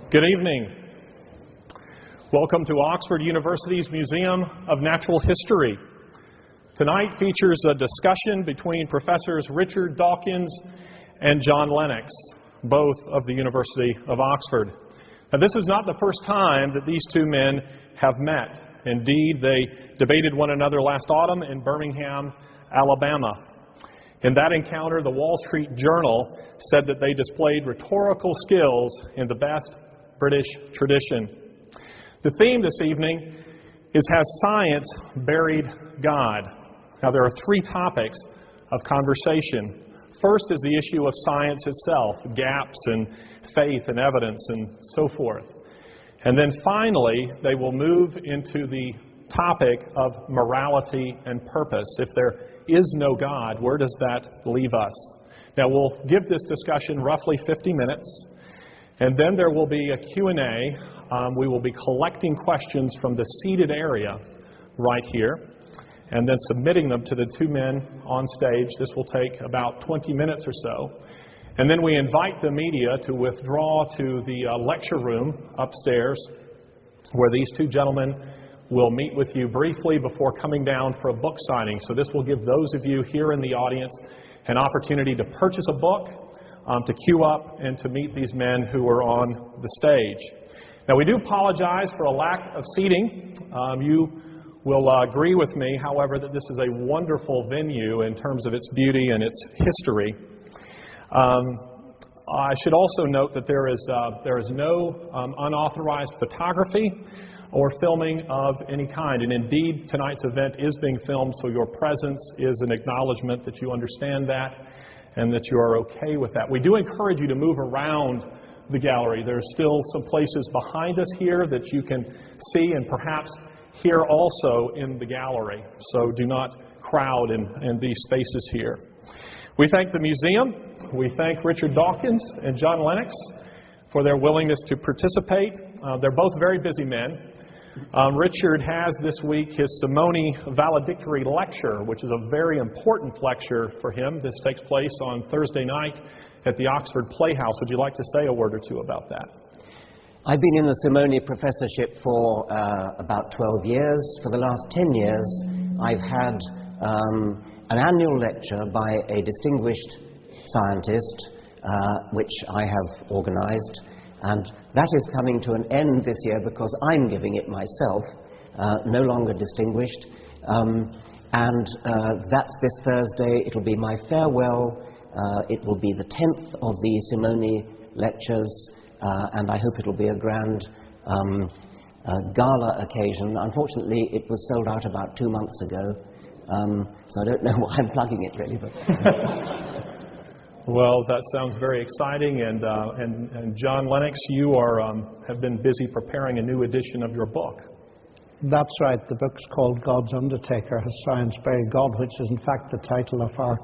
Good evening. Welcome to Oxford University's Museum of Natural History. Tonight features a discussion between Professors Richard Dawkins and John Lennox, both of the University of Oxford. Now, this is not the first time that these two men have met. Indeed, they debated one another last autumn in Birmingham, Alabama. In that encounter, the Wall Street Journal said that they displayed rhetorical skills in the best British tradition. The theme this evening is Has Science Buried God? Now, there are three topics of conversation. First is the issue of science itself, gaps in faith and evidence and so forth. And then finally, they will move into the topic of morality and purpose. If there is no God, where does that leave us? Now, we'll give this discussion roughly 50 minutes, and then there will be a Q&A. We will be collecting questions from the seated area right here, and then submitting them to the two men on stage. This will take about 20 minutes or so. And then we invite the media to withdraw to the lecture room upstairs, where these two gentlemen will meet with you briefly before coming down for a book signing. So this will give those of you here in the audience an opportunity to purchase a book, to queue up, and to meet these men who are on the stage. Now, we do apologize for a lack of seating. You will agree with me, however, that this is a wonderful venue in terms of its beauty and its history. I should also note that there is no unauthorized photography or filming of any kind. And indeed, tonight's event is being filmed, so your presence is an acknowledgement that you understand that and that you are okay with that. We do encourage you to move around the gallery. There's still some places behind us here that you can see and perhaps hear also in the gallery. So do not crowd in these spaces here. We thank the museum. We thank Richard Dawkins and John Lennox for their willingness to participate. They're both very busy men. Richard has this week his Simone valedictory lecture, which is a very important lecture for him. This takes place on Thursday night at the Oxford Playhouse. Would you like to say a word or two about that? I've been in the Simone professorship for about 12 years. For the last 10 years, I've had an annual lecture by a distinguished scientist, which I have organized, and that is coming to an end this year because I'm giving it myself, no longer distinguished, and that's this Thursday. It'll be my farewell. It will be the 10th of the Simone lectures, and I hope it'll be a grand gala occasion. Unfortunately, it was sold out about 2 months ago, so I don't know why I'm plugging it really, but... Well, that sounds very exciting, and John Lennox, you have been busy preparing a new edition of your book. That's right. The book's called God's Undertaker, Has Science Buried God?, which is in fact the title of our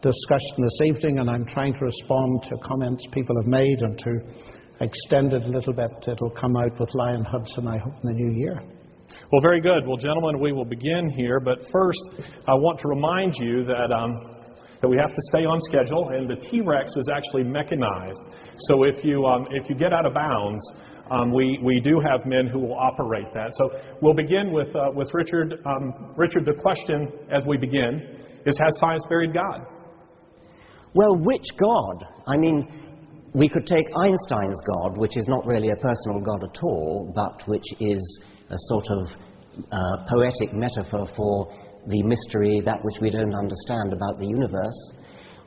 discussion this evening, and I'm trying to respond to comments people have made and to extend it a little bit. It'll come out with Lion Hudson, I hope, in the new year. Well, very good. Well, gentlemen, we will begin here, but first I want to remind you that we have to stay on schedule, and the T-Rex is actually mechanized. So if you get out of bounds, we do have men who will operate that. So we'll begin with Richard. Richard, the question as we begin is, has science buried God? Well, which God? I mean, we could take Einstein's God, which is not really a personal God at all, but which is a sort of poetic metaphor for the mystery, that which we don't understand about the universe.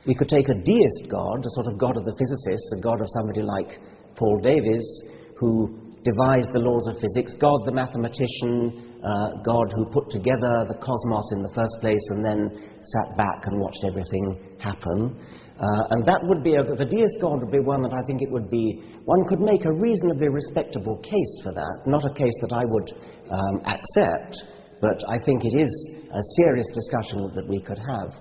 We could take a deist God, a sort of God of the physicists, a God of somebody like Paul Davies, who devised the laws of physics, God the mathematician, God who put together the cosmos in the first place and then sat back and watched everything happen. And that would be, the deist God would be one that I think it would be, one could make a reasonably respectable case for that, not a case that I would accept, but I think it is a serious discussion that we could have.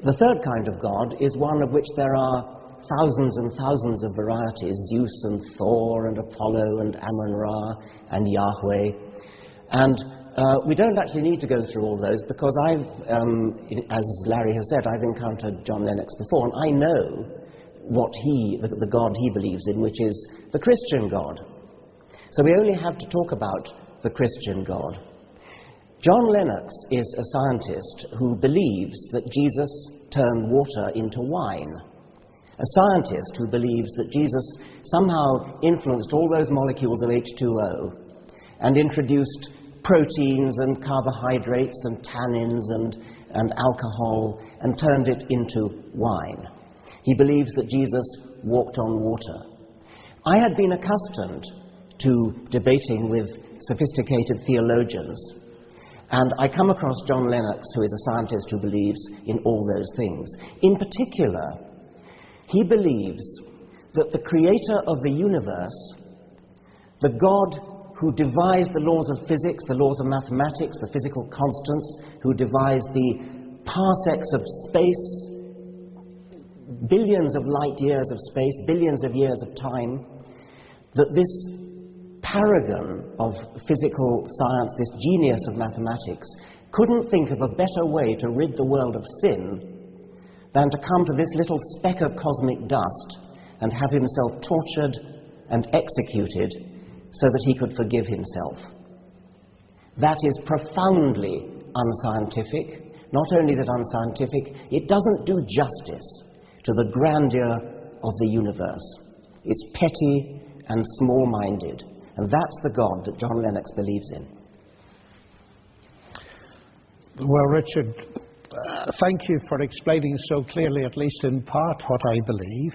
The third kind of God is one of which there are thousands and thousands of varieties, Zeus and Thor and Apollo and Amun-Ra and Yahweh. And we don't actually need to go through all those because as Larry has said, I've encountered John Lennox before, and I know the God he believes in, which is the Christian God. So we only have to talk about the Christian God. John Lennox is a scientist who believes that Jesus turned water into wine. A scientist who believes that Jesus somehow influenced all those molecules of H2O and introduced proteins and carbohydrates and tannins and alcohol and turned it into wine. He believes that Jesus walked on water. I had been accustomed to debating with sophisticated theologians, and I come across John Lennox, who is a scientist who believes in all those things. In particular, he believes that the creator of the universe, the God who devised the laws of physics, the laws of mathematics, the physical constants, who devised the parsecs of space, billions of light years of space, billions of years of time, that this paragon of physical science, this genius of mathematics, couldn't think of a better way to rid the world of sin than to come to this little speck of cosmic dust and have himself tortured and executed so that he could forgive himself. That is profoundly unscientific. Not only is it unscientific, it doesn't do justice to the grandeur of the universe. It's petty and small-minded, and that's the God that John Lennox believes in. Well, Richard, thank you for explaining so clearly, at least in part, what I believe.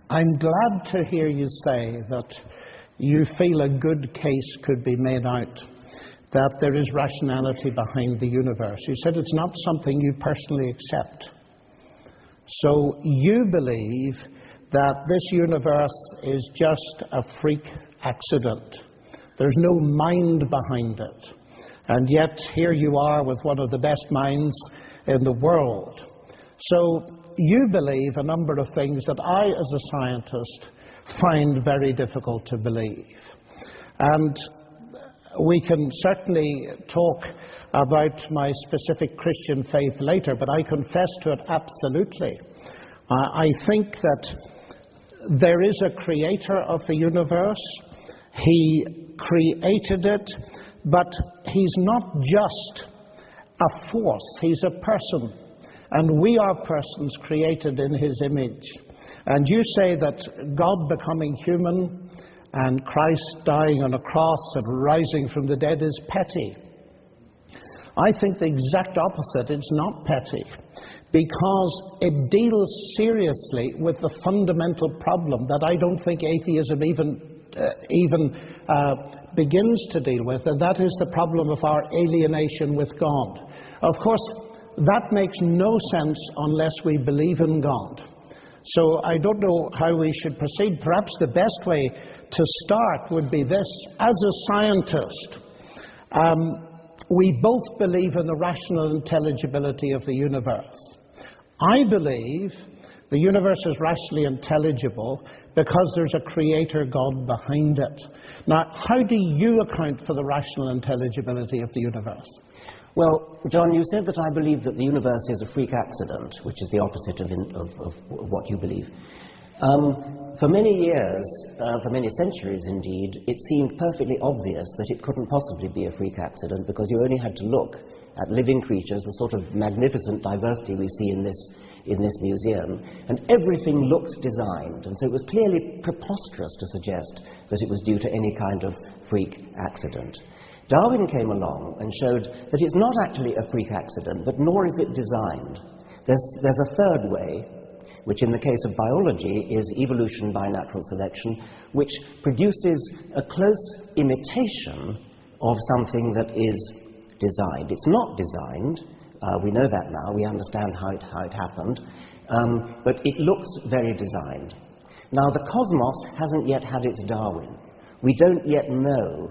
I'm glad to hear you say that you feel a good case could be made out that there is rationality behind the universe. You said it's not something you personally accept. So you believe that this universe is just a freak accident. There's no mind behind it. And yet here you are with one of the best minds in the world. So you believe a number of things that I, as a scientist, find very difficult to believe. And we can certainly talk about my specific Christian faith later, but I confess to it absolutely. I think that there is a creator of the universe. He created it, but he's not just a force, he's a person. And we are persons created in his image. And you say that God becoming human and Christ dying on a cross and rising from the dead is petty. I think the exact opposite. It's not petty, because it deals seriously with the fundamental problem that I don't think atheism even begins to deal with, and that is the problem of our alienation with God. Of course, that makes no sense unless we believe in God. So I don't know how we should proceed. Perhaps the best way to start would be this. As a scientist, we both believe in the rational intelligibility of the universe. I believe the universe is rationally intelligible because there's a creator God behind it. Now, how do you account for the rational intelligibility of the universe? Well, John, you said that I believe that the universe is a freak accident, which is the opposite of what you believe. For many years, for many centuries indeed, it seemed perfectly obvious that it couldn't possibly be a freak accident, because you only had to look at living creatures, the sort of magnificent diversity we see in this museum, and everything looked designed. And so it was clearly preposterous to suggest that it was due to any kind of freak accident. Darwin came along and showed that it's not actually a freak accident, but nor is it designed. There's a third way, which in the case of biology is evolution by natural selection, which produces a close imitation of something that is designed. It's not designed. We know that now. We understand how it happened. But it looks very designed. Now, the cosmos hasn't yet had its Darwin. We don't yet know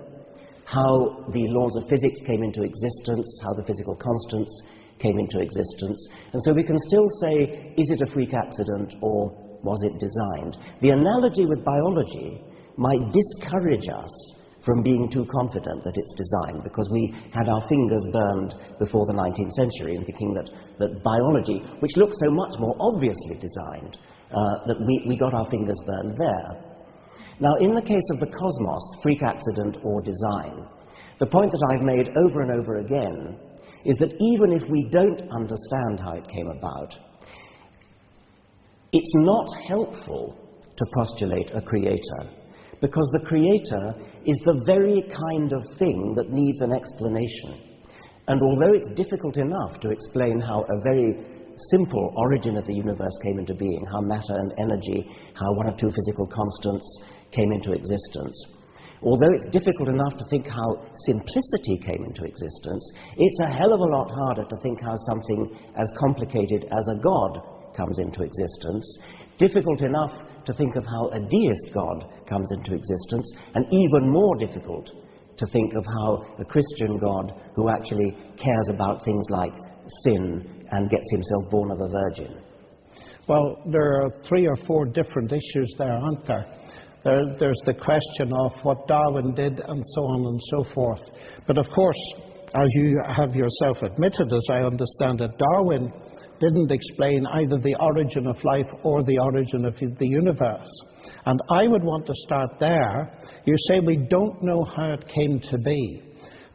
how the laws of physics came into existence, how the physical constants came into existence. And so we can still say, is it a freak accident or was it designed? The analogy with biology might discourage us from being too confident that it's designed, because we had our fingers burned before the 19th century in thinking that biology, which looks so much more obviously designed, that we got our fingers burned there. Now, in the case of the cosmos, freak accident or design, the point that I've made over and over again is that even if we don't understand how it came about, it's not helpful to postulate a creator, because the creator is the very kind of thing that needs an explanation. And although it's difficult enough to explain how a very simple origin of the universe came into being, how matter and energy, how one or two physical constants came into existence, although it's difficult enough to think how simplicity came into existence, it's a hell of a lot harder to think how something as complicated as a god comes into existence, difficult enough to think of how a deist God comes into existence, and even more difficult to think of how a Christian God who actually cares about things like sin and gets himself born of a virgin. Well, there are 3 or 4 different issues there, aren't there? There's the question of what Darwin did and so on and so forth. But of course, as you have yourself admitted, as I understand it, Darwin didn't explain either the origin of life or the origin of the universe. And I would want to start there. You say we don't know how it came to be.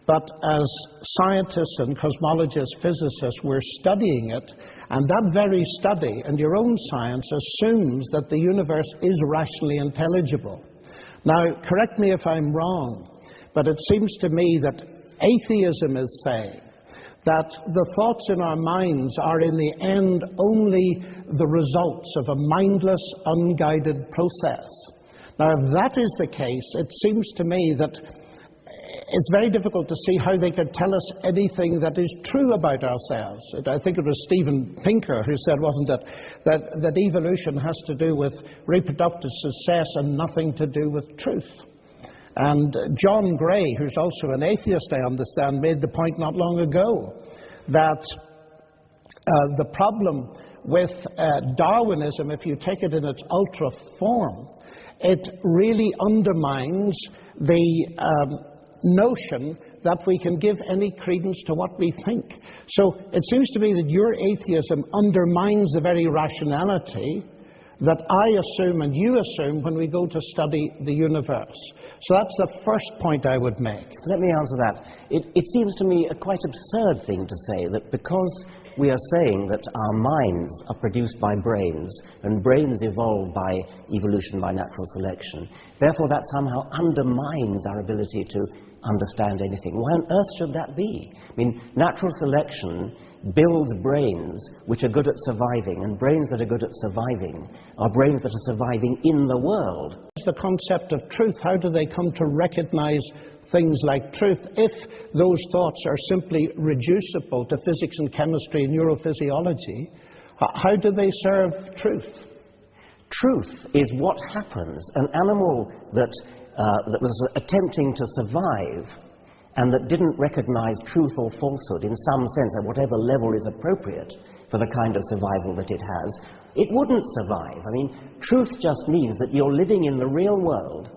But as scientists and cosmologists, physicists, we're studying it, and that very study and your own science assumes that the universe is rationally intelligible. Now, correct me if I'm wrong, but it seems to me that atheism is saying that the thoughts in our minds are in the end only the results of a mindless, unguided process. Now, if that is the case, it seems to me that it's very difficult to see how they could tell us anything that is true about ourselves. I think it was Steven Pinker who said, wasn't it, that evolution has to do with reproductive success and nothing to do with truth. And John Gray, who's also an atheist, I understand, made the point not long ago that the problem with Darwinism, if you take it in its ultra form, it really undermines the notion that we can give any credence to what we think. So it seems to me that your atheism undermines the very rationality that I assume and you assume when we go to study the universe. So that's the first point I would make. Let me answer that. It seems to me a quite absurd thing to say that because we are saying that our minds are produced by brains and brains evolved by evolution, by natural selection, therefore that somehow undermines our ability to understand anything. Why on earth should that be? I mean, natural selection builds brains which are good at surviving, and brains that are good at surviving are brains that are surviving in the world. The concept of truth, how do they come to recognize things like truth if those thoughts are simply reducible to physics and chemistry and neurophysiology? How do they serve truth? Truth is what happens. An animal that was attempting to survive and that didn't recognize truth or falsehood in some sense at whatever level is appropriate for the kind of survival that it has, it wouldn't survive. I mean, truth just means that you're living in the real world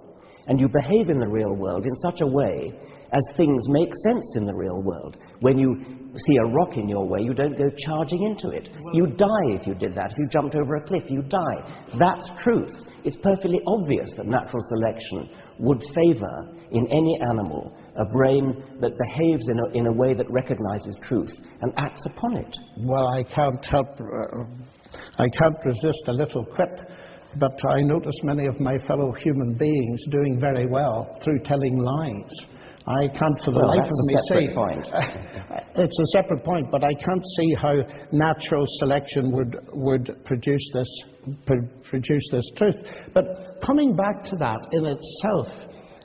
and you behave in the real world in such a way as things make sense in the real world. When you see a rock in your way, you don't go charging into it. You die if you did that. If you jumped over a cliff, you die. That's truth. It's perfectly obvious that natural selection would favor in any animal a brain that behaves in a way that recognizes truth and acts upon it. Well, I can't resist a little quip, but I notice many of my fellow human beings doing very well through telling lies. I can't for the life of me say point. It's a separate point, but I can't see how natural selection would produce this truth. But coming back to that in itself,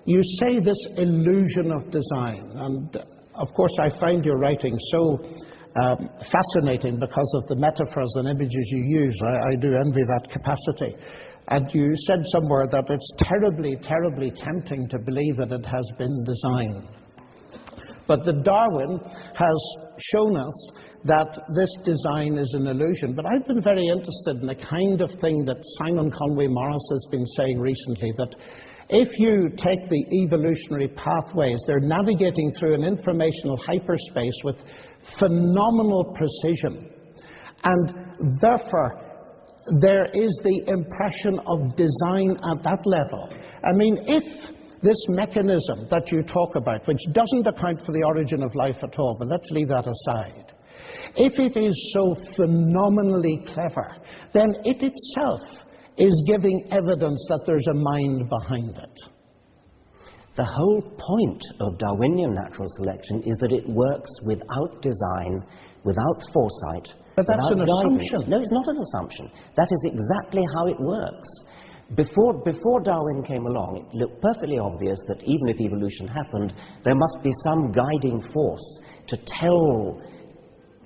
you say this illusion of design, and of course I find your writing so fascinating because of the metaphors and images you use. I do envy that capacity. And you said somewhere that it's terribly, terribly tempting to believe that it has been designed. But that Darwin has shown us that this design is an illusion. But I've been very interested in the kind of thing that Simon Conway Morris has been saying recently, that If you take the evolutionary pathways, they're navigating through an informational hyperspace with phenomenal precision. And therefore, there is the impression of design at that level. I mean, if this mechanism that you talk about, which doesn't account for the origin of life at all, but let's leave that aside, if it is so phenomenally clever, then it itself is giving evidence that there's a mind behind it. The whole point of Darwinian natural selection is that it works without design, without foresight, but that's an assumption. No, it's not an assumption. That is exactly how it works. Before Darwin came along, it looked perfectly obvious that even if evolution happened, there must be some guiding force to tell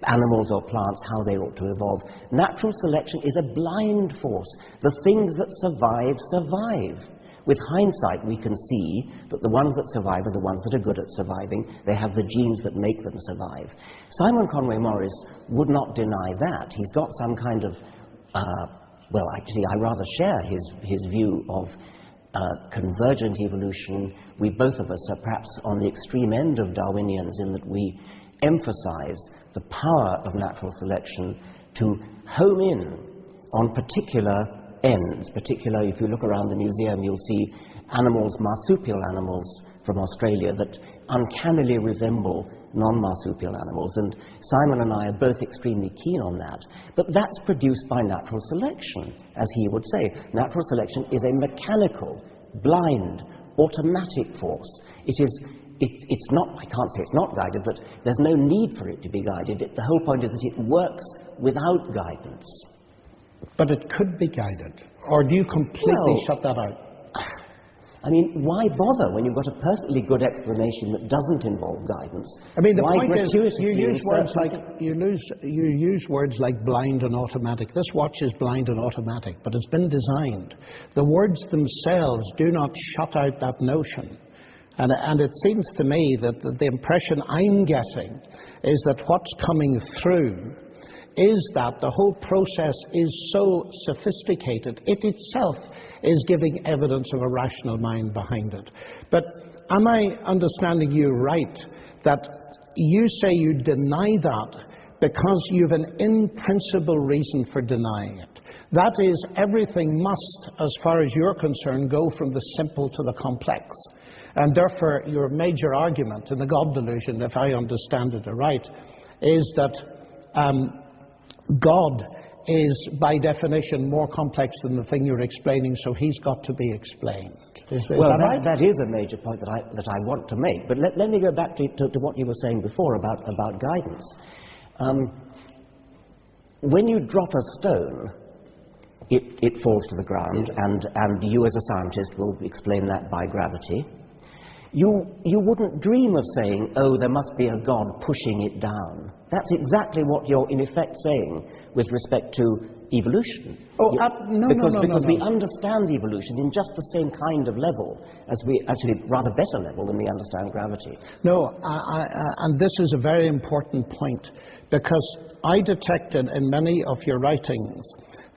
animals or plants how they ought to evolve. Natural selection is a blind force. The things that survive, survive. With hindsight, we can see that the ones that survive are the ones that are good at surviving. They have the genes that make them survive. Simon Conway Morris would not deny that. He's got some kind of, well, actually, I rather share his view of convergent evolution. We both of us are perhaps on the extreme end of Darwinians in that we emphasize the power of natural selection to home in on particular ends. Particularly, if you look around the museum, you'll see animals, marsupial animals from Australia that uncannily resemble non-marsupial animals, and Simon and I are both extremely keen on that. But that's produced by natural selection, as he would say. Natural selection is a mechanical, blind, automatic force. It's not, I can't say it's not guided, but there's no need for it to be guided. The whole point is that it works without guidance. But it could be guided. Or do you completely shut that out? I mean, why bother when you've got a perfectly good explanation that doesn't involve guidance? I mean, the why point is, you use words like blind and automatic. This watch is blind and automatic, but it's been designed. The words themselves do not shut out that notion. And it seems to me that the impression I'm getting is that what's coming through is that the whole process is so sophisticated, it itself is giving evidence of a rational mind behind it. But am I understanding you right, that you say you deny that because you have an in-principle reason for denying it? That is, everything must, as far as you're concerned, go from the simple to the complex. And therefore, your major argument in the God delusion, if I understand it right, is that God is, by definition, more complex than the thing you're explaining, so he's got to be explained. Is that right? That is a major point that I want to make. But let me go back to what you were saying before about guidance. When you drop a stone, it falls to the ground, and you as a scientist will explain that by gravity. You wouldn't dream of saying, oh, there must be a God pushing it down. That's exactly what you're in effect saying with respect to evolution. Oh, because we understand evolution in just the same kind of level as we, actually rather better level than we understand gravity. No, and this is a very important point, because I detected in many of your writings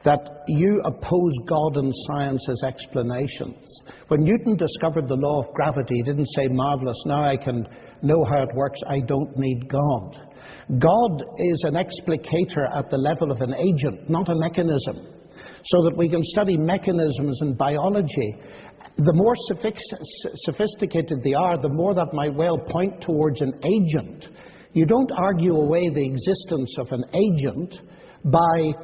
that you oppose God and science as explanations. When Newton discovered the law of gravity, he didn't say, marvelous, now I can know how it works, I don't need God. God is an explicator at the level of an agent, not a mechanism. So that we can study mechanisms in biology. The more sophisticated they are, the more that might well point towards an agent. You don't argue away the existence of an agent by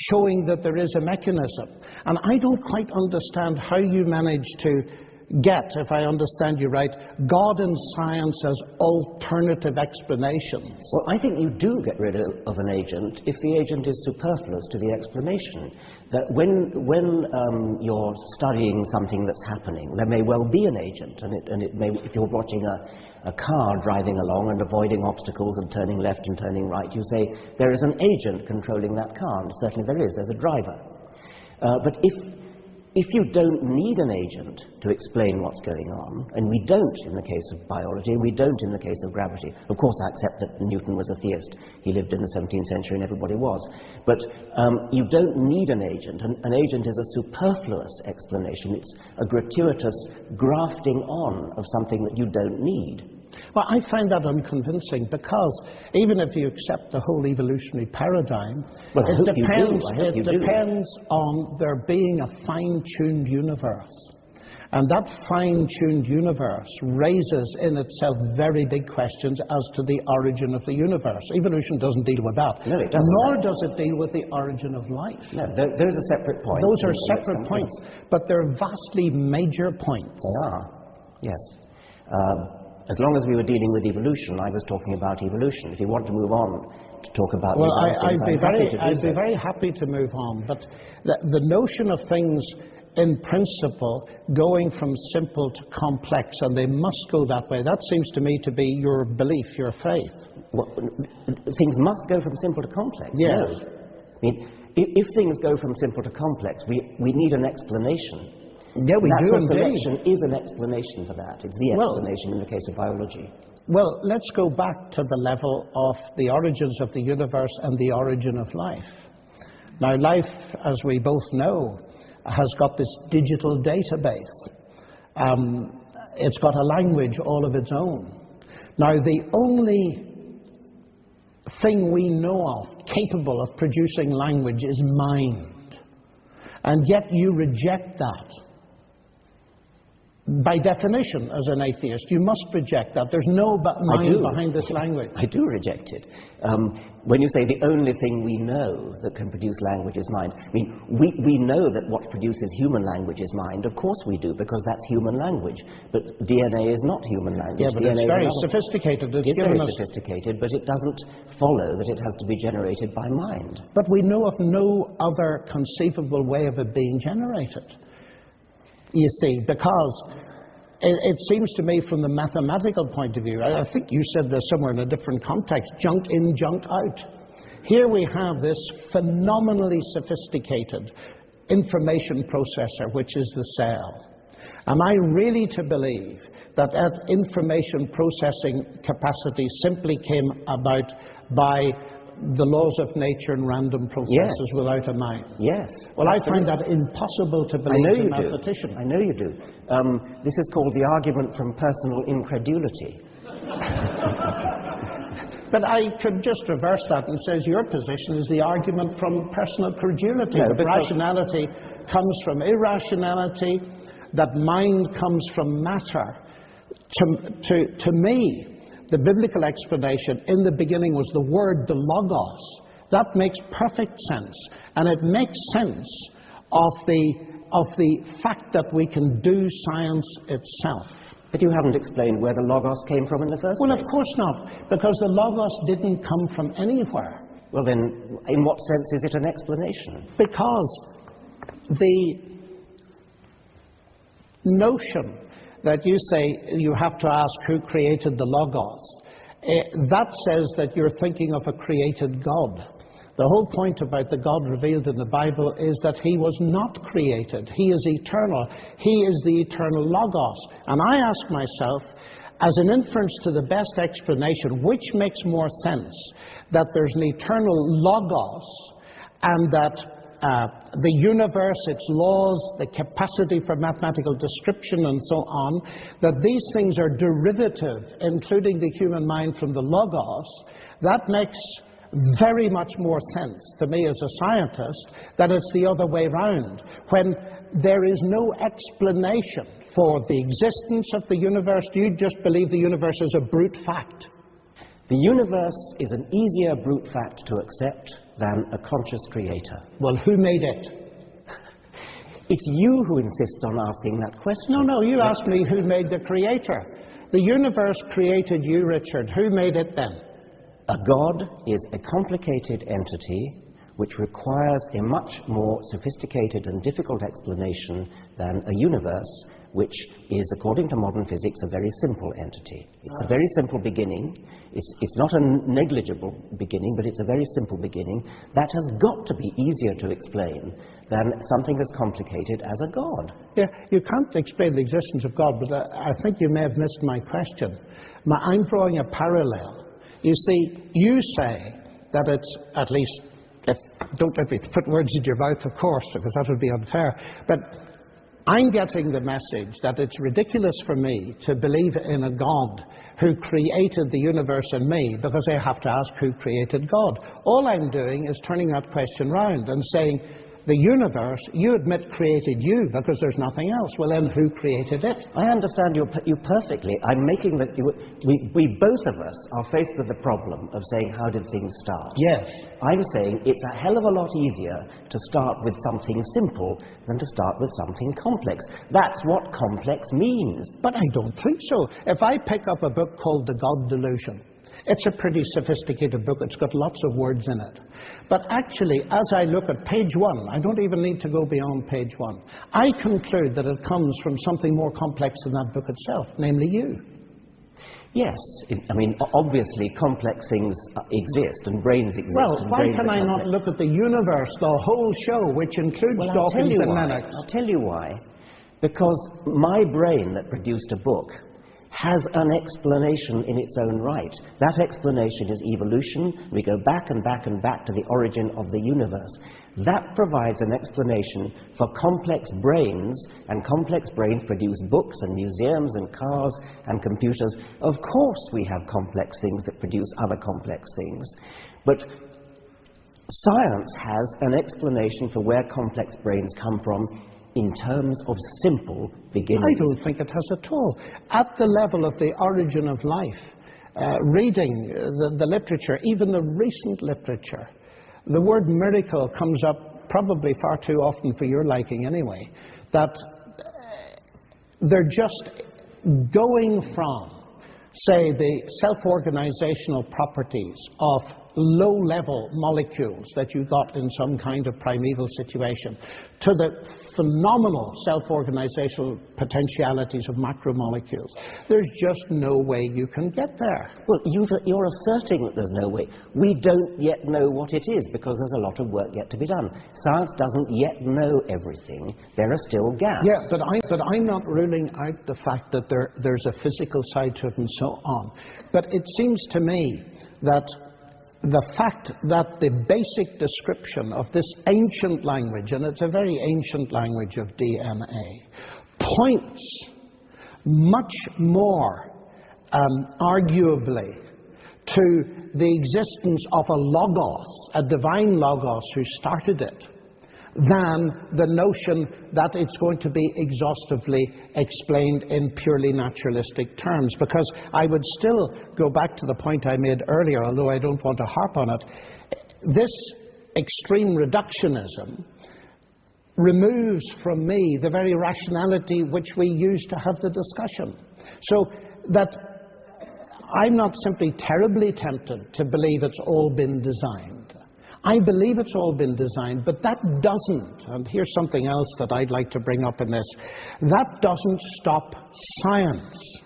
showing that there is a mechanism. And I don't quite understand how you manage to get, if I understand you right, God and science as alternative explanations. Well, I think you do get rid of an agent if the agent is superfluous to the explanation. That when you're studying something that's happening, there may well be an agent, and it may, if you're watching a car driving along and avoiding obstacles and turning left and turning right, you say there is an agent controlling that car, and certainly there is. There's a driver. But if you don't need an agent to explain what's going on, and we don't in the case of biology, and we don't in the case of gravity. Of course, I accept that Newton was a theist. He lived in the 17th century and everybody was. But you don't need an agent. An agent is a superfluous explanation. It's a gratuitous grafting on of something that you don't need. Well, I find that unconvincing, because even if you accept the whole evolutionary paradigm, it depends on there being a fine-tuned universe. And that fine-tuned universe raises in itself very big questions as to the origin of the universe. Evolution doesn't deal with that. No, it doesn't. Nor does it deal with the origin of life. No, those are separate points. Those are separate points, but they're vastly major points. They are, yes. As long as we were dealing with evolution, I was talking about evolution. If you want to move on to talk about well, I'd be very happy to move on. But the notion of things in principle going from simple to complex, and they must go that way, that seems to me to be your belief, your faith. Well, things must go from simple to complex. Yes. No. I mean, if things go from simple to complex, we need an explanation. Yeah, we do indeed. Natural selection is an explanation for that. It's the explanation in the case of biology. Well, let's go back to the level of the origins of the universe and the origin of life. Now, life, as we both know, has got this digital database. It's got a language all of its own. Now, the only thing we know of capable of producing language is mind. And yet you reject that. By definition, as an atheist, you must reject that. There's no mind behind this language. I do reject it. When you say the only thing we know that can produce language is mind, I mean, we know that what produces human language is mind. Of course we do, because that's human language. But DNA is not human language. Yeah, but DNA it's very sophisticated. It's very sophisticated, but it doesn't follow that it has to be generated by mind. But we know of no other conceivable way of it being generated. You see, because it seems to me from the mathematical point of view, I think you said this somewhere in a different context, junk in, junk out. Here we have this phenomenally sophisticated information processor, which is the cell. Am I really to believe that that information processing capacity simply came about by the laws of nature and random processes without a mind? Yes. Well, I find that impossible to believe as a mathematician. I know you do. This is called the argument from personal incredulity. But I could just reverse that and say your position is the argument from personal credulity. No, that rationality comes from irrationality, that mind comes from matter. To me, the biblical explanation in the beginning was the word, the logos. That makes perfect sense. And it makes sense of the fact that we can do science itself. But you haven't explained where the logos came from in the first place. Well, of course not, because the logos didn't come from anywhere. Well, then, in what sense is it an explanation? Because the notion that you say you have to ask who created the logos, that says that you're thinking of a created God. The whole point about the God revealed in the Bible is that he was not created. He is eternal. He is the eternal logos. And I ask myself, as an inference to the best explanation, which makes more sense, that there's an eternal logos and that the universe, its laws, the capacity for mathematical description and so on, that these things are derivative, including the human mind, from the logos, that makes very much more sense to me as a scientist that it's the other way round. When there is no explanation for the existence of the universe, do you just believe the universe is a brute fact? The universe is an easier brute fact to accept than a conscious creator. Well, who made it? It's you who insists on asking that question. No, you asked me who made the creator. The universe created you, Richard. Who made it then? A God is a complicated entity which requires a much more sophisticated and difficult explanation than a universe, which is, according to modern physics, a very simple entity. It's a very simple beginning. It's not a negligible beginning, but it's a very simple beginning. That has got to be easier to explain than something as complicated as a God. Yeah, you can't explain the existence of God, but I think you may have missed my question. I'm drawing a parallel. You see, you say that it's, at least, don't let me put words in your mouth, of course, because that would be unfair, but I'm getting the message that it's ridiculous for me to believe in a God who created the universe and me, because I have to ask who created God. All I'm doing is turning that question round and saying, the universe, you admit, created you because there's nothing else. Well, then who created it? I understand you perfectly. I'm making that we both of us are faced with the problem of saying, how did things start? Yes. I'm saying it's a hell of a lot easier to start with something simple than to start with something complex. That's what complex means. But I don't think so. If I pick up a book called The God Delusion, it's a pretty sophisticated book. It's got lots of words in it. But actually, as I look at page 1, I don't even need to go beyond page 1, I conclude that it comes from something more complex than that book itself, namely you. Yes, I mean, obviously complex things exist and brains exist. Well, why can I not look at the universe, the whole show, which includes Dawkins and Lennox? I'll tell you why. Because my brain that produced a book has an explanation in its own right. That explanation is evolution. We go back and back and back to the origin of the universe. That provides an explanation for complex brains, and complex brains produce books and museums and cars and computers. Of course we have complex things that produce other complex things. But science has an explanation for where complex brains come from in terms of simple beginnings. I don't think it has at all. At the level of the origin of life, reading the literature, even the recent literature, the word miracle comes up probably far too often for your liking anyway, that they're just going from, say, the self-organizational properties of low-level molecules that you got in some kind of primeval situation to the phenomenal self-organizational potentialities of macromolecules. There's just no way you can get there. Well, you're asserting that there's no way. We don't yet know what it is because there's a lot of work yet to be done. Science doesn't yet know everything. There are still gaps. Yeah, but I'm not ruling out the fact that there's a physical side to it and so on. But it seems to me that the fact that the basic description of this ancient language, and it's a very ancient language of DNA, points much more arguably to the existence of a logos, a divine logos who started it, than the notion that it's going to be exhaustively explained in purely naturalistic terms. Because I would still go back to the point I made earlier, although I don't want to harp on it. This extreme reductionism removes from me the very rationality which we use to have the discussion. So that I'm not simply terribly tempted to believe it's all been designed. I believe it's all been designed, but that doesn't, and here's something else that I'd like to bring up in this, that doesn't stop science.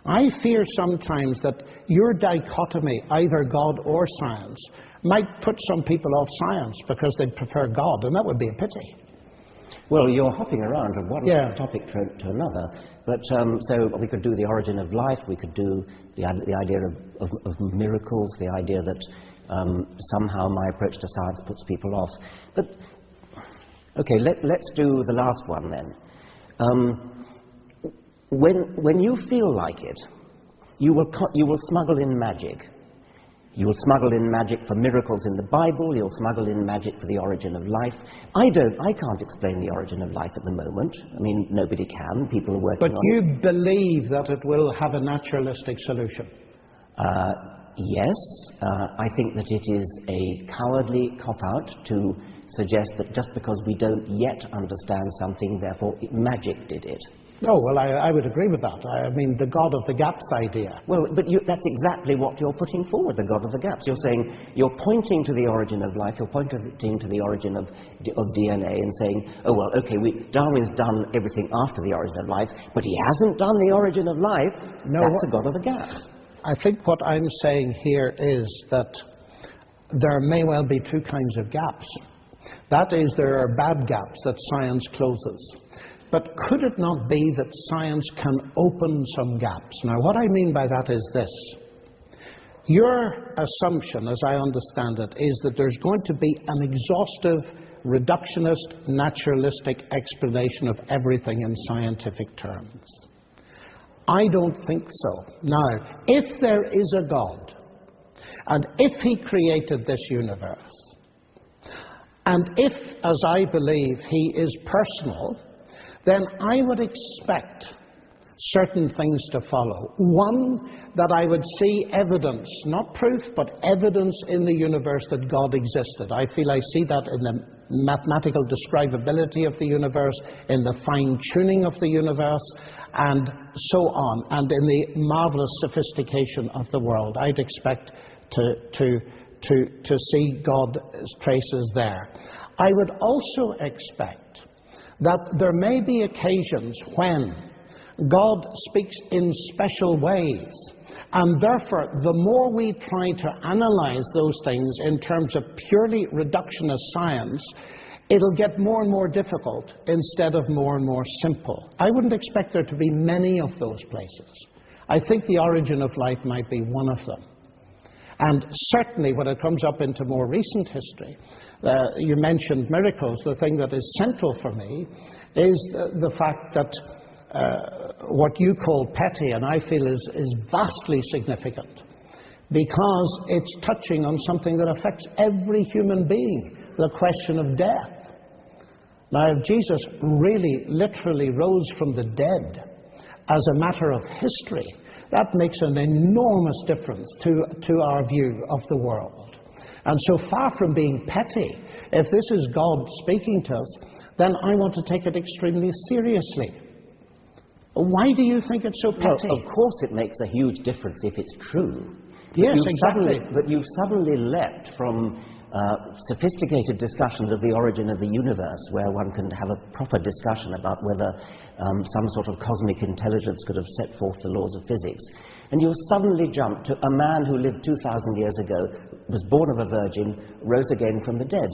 I fear sometimes that your dichotomy, either God or science, might put some people off science because they'd prefer God, and that would be a pity. Well, you're hopping around from one topic to another, but so we could do the origin of life, we could do the idea of miracles, the idea that somehow my approach to science puts people off. But, okay, let's do the last one then. When you feel like it, you will smuggle in magic. You will smuggle in magic for miracles in the Bible, you'll smuggle in magic for the origin of life. I can't explain the origin of life at the moment. I mean, nobody can. People are working on it. But you believe that it will have a naturalistic solution? Yes, I think that it is a cowardly cop-out to suggest that just because we don't yet understand something, therefore magic did it. Oh, well, I would agree with that. I mean, the God of the gaps idea. Well, but that's exactly what you're putting forward, the God of the gaps. You're saying, you're pointing to the origin of life, you're pointing to the origin of DNA and saying, oh, well, okay, Darwin's done everything after the origin of life, but he hasn't done the origin of life. No, that's the God of the gaps. I think what I'm saying here is that there may well be two kinds of gaps. That is, there are bad gaps that science closes. But could it not be that science can open some gaps? Now, what I mean by that is this. Your assumption, as I understand it, is that there's going to be an exhaustive, reductionist, naturalistic explanation of everything in scientific terms. I don't think so. Now, if there is a God, and if he created this universe, and if, as I believe, he is personal, then I would expect certain things to follow. One, that I would see evidence, not proof, but evidence in the universe that God existed. I feel I see that in the mathematical describability of the universe, in the fine-tuning of the universe, and so on, and in the marvelous sophistication of the world. I'd expect to see God's traces there. I would also expect that there may be occasions when God speaks in special ways, and therefore the more we try to analyze those things in terms of purely reductionist science, it'll get more and more difficult instead of more and more simple. I wouldn't expect there to be many of those places. I think the origin of life might be one of them. And certainly when it comes up into more recent history, you mentioned miracles. The thing that is central for me is the fact that what you call petty, and I feel is vastly significant, because it's touching on something that affects every human being, the question of death. Now, if Jesus really literally rose from the dead as a matter of history, that makes an enormous difference to our view of the world. And so far from being petty, if this is God speaking to us, then I want to take it extremely seriously. Why do you think it's so petty? Well, of course it makes a huge difference if it's true. Yes, exactly. But you've suddenly leapt from sophisticated discussions of the origin of the universe, where one can have a proper discussion about whether some sort of cosmic intelligence could have set forth the laws of physics, and you suddenly jump to a man who lived 2,000 years ago, was born of a virgin, rose again from the dead.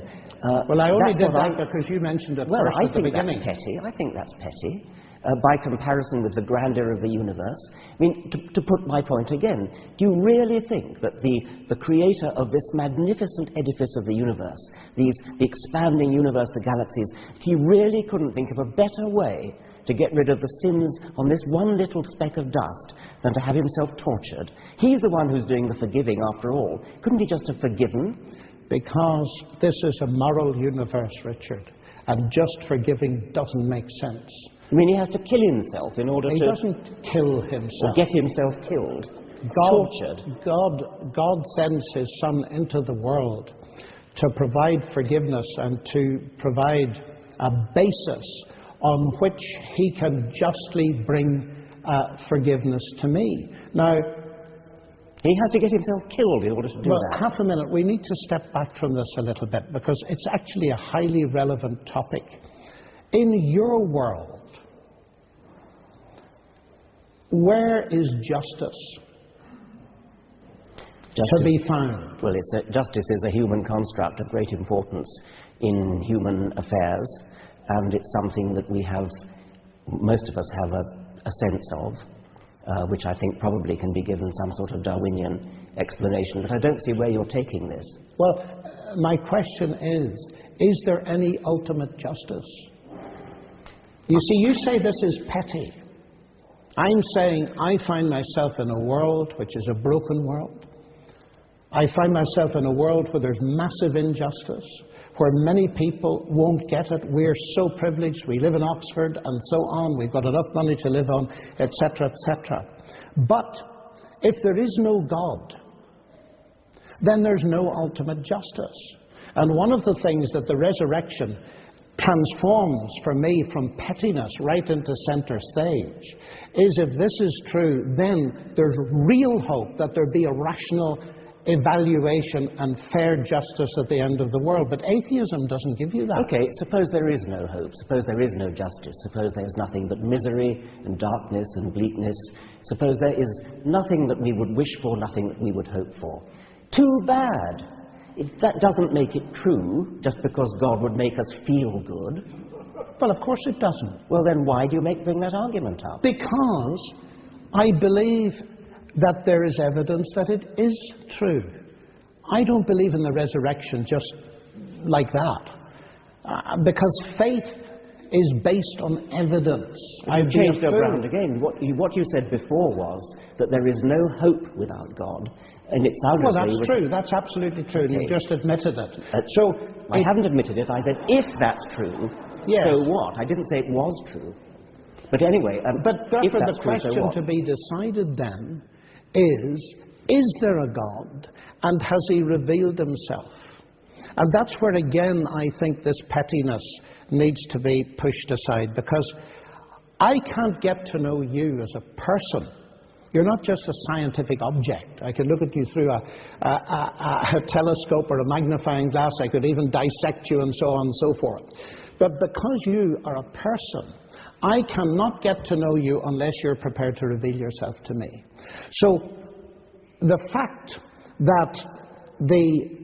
Well, I only did that because you mentioned it first at the beginning. That's petty. I think that's petty. By comparison with the grandeur of the universe. I mean, to put my point again, do you really think that the creator of this magnificent edifice of the universe, the expanding universe, the galaxies, he really couldn't think of a better way to get rid of the sins on this one little speck of dust than to have himself tortured? He's the one who's doing the forgiving after all. Couldn't he just have forgiven? Because this is a moral universe, Richard, and just forgiving doesn't make sense. I mean, he has to kill himself in order to... He doesn't kill himself. Or get himself killed, tortured. God sends his Son into the world to provide forgiveness and to provide a basis on which he can justly bring forgiveness to me. Now, he has to get himself killed in order to do that. Well, half a minute. We need to step back from this a little bit, because it's actually a highly relevant topic. In your world, where is justice to be found? Well, justice is a human construct of great importance in human affairs, and it's something that most of us have a sense of, which I think probably can be given some sort of Darwinian explanation, but I don't see where you're taking this. Well, my question is there any ultimate justice? You see, you say this is petty. I'm saying I find myself in a world which is a broken world. I find myself in a world where there's massive injustice, where many people won't get it. We're so privileged. We live in Oxford and so on. We've got enough money to live on, etc., etc. But if there is no God, then there's no ultimate justice. And one of the things that the resurrection transforms for me from pettiness right into center stage is, if this is true, then there's real hope that there be a rational evaluation and fair justice at the end of the world. But atheism doesn't give you that. Okay, suppose there is no hope, suppose there is no justice, suppose there is nothing but misery and darkness and bleakness, suppose there is nothing that we would wish for, nothing that we would hope for. Too bad. That doesn't make it true, just because God would make us feel good. Well, of course it doesn't. Well, then why do you bring that argument up? Because I believe that there is evidence that it is true. I don't believe in the resurrection just like that. Because faith is based on evidence. I've changed your ground again. What you said before was that there is no hope without God. And it sounded well, that's true. That's absolutely true. Okay. You just admitted it. So I haven't admitted it. I said, if that's true, yes. So what? I didn't say it was true. But anyway, but therefore the question to be decided then is there a God, and has he revealed himself? And that's where, again, I think this pettiness needs to be pushed aside, because I can't get to know you as a person. You're not just a scientific object. I could look at you through a telescope or a magnifying glass. I could even dissect you and so on and so forth. But because you are a person, I cannot get to know you unless you're prepared to reveal yourself to me. So the fact that the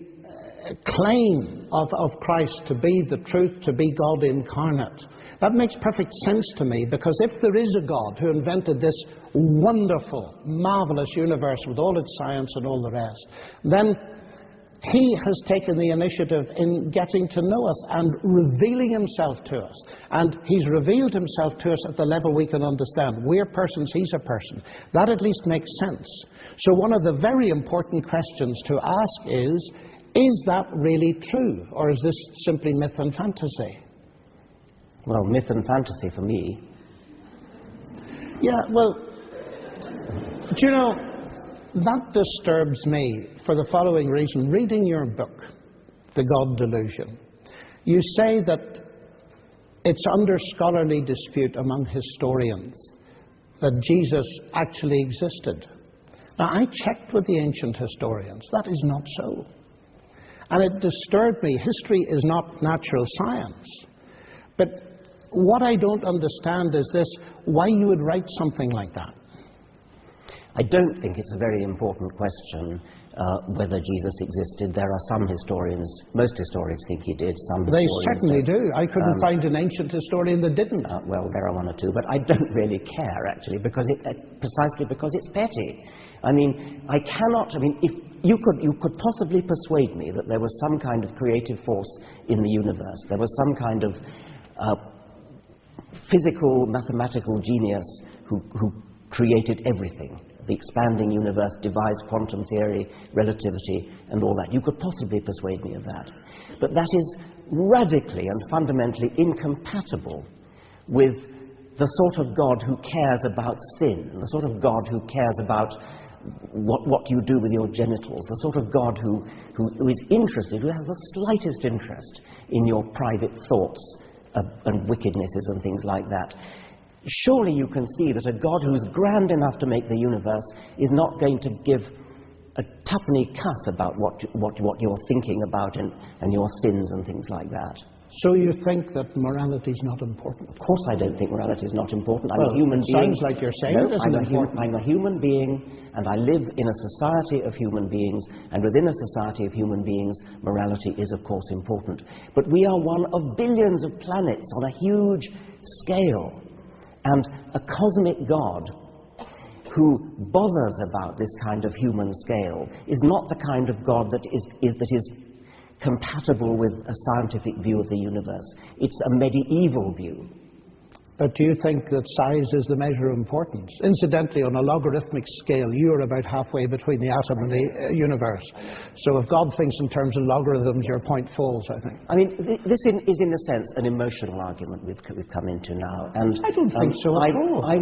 claim of Christ to be the truth, to be God incarnate, that makes perfect sense to me, because if there is a God who invented this wonderful, marvelous universe with all its science and all the rest, then he has taken the initiative in getting to know us and revealing himself to us. And he's revealed himself to us at the level we can understand. We're persons, he's a person. That at least makes sense. So one of the very important questions to ask is that really true? Or is this simply myth and fantasy? Well, myth and fantasy for me. Yeah, well, do you know, that disturbs me for the following reason. Reading your book, The God Delusion, you say that it's under scholarly dispute among historians that Jesus actually existed. Now, I checked with the ancient historians. That is not so. And it disturbed me. History is not natural science. But what I don't understand is this: why you would write something like that. I don't think it's a very important question whether Jesus existed. There are some historians, most historians think he did, some They certainly do. I couldn't find an ancient historian that didn't. Well, there are one or two, but I don't really care, actually, because precisely because it's petty. I mean, if you could possibly persuade me that there was some kind of creative force in the universe, there was some kind of physical, mathematical genius who created everything. The expanding universe, devised quantum theory, relativity, and all that. You could possibly persuade me of that. But that is radically and fundamentally incompatible with the sort of God who cares about sin, the sort of God who cares about what you do with your genitals, the sort of God who is interested, who has the slightest interest in your private thoughts and wickednesses and things like that. Surely you can see that a God who's grand enough to make the universe is not going to give a tuppenny cuss about what you're thinking about and your sins and things like that. So you think that morality is not important? Of course I don't think morality is not important. I'm a human being. Sounds like you're saying it isn't important. I'm a human being, and I live in a society of human beings, and within a society of human beings, morality is of course important. But we are one of billions of planets on a huge scale. And a cosmic God who bothers about this kind of human scale is not the kind of God that is compatible with a scientific view of the universe. It's a medieval view. But do you think that size is the measure of importance? Incidentally, on a logarithmic scale, you're about halfway between the atom and the universe. So if God thinks in terms of logarithms, your point falls, I think. I mean, this is in a sense an emotional argument we've come into now. And I don't think so at all. If I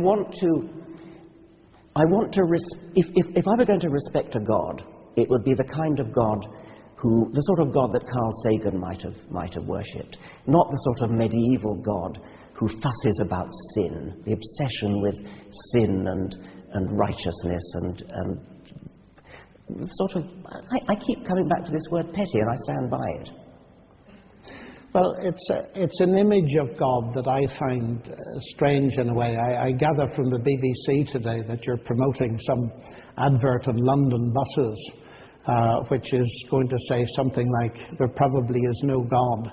were going to respect a God, it would be the kind of God the sort of God that Carl Sagan might have worshipped, not the sort of medieval God who fusses about sin, the obsession with sin and righteousness and sort of, I keep coming back to this word petty, and I stand by it. Well, it's an image of God that I find strange in a way. I gather from the BBC today that you're promoting some advert on London buses, which is going to say something like, there probably is no God,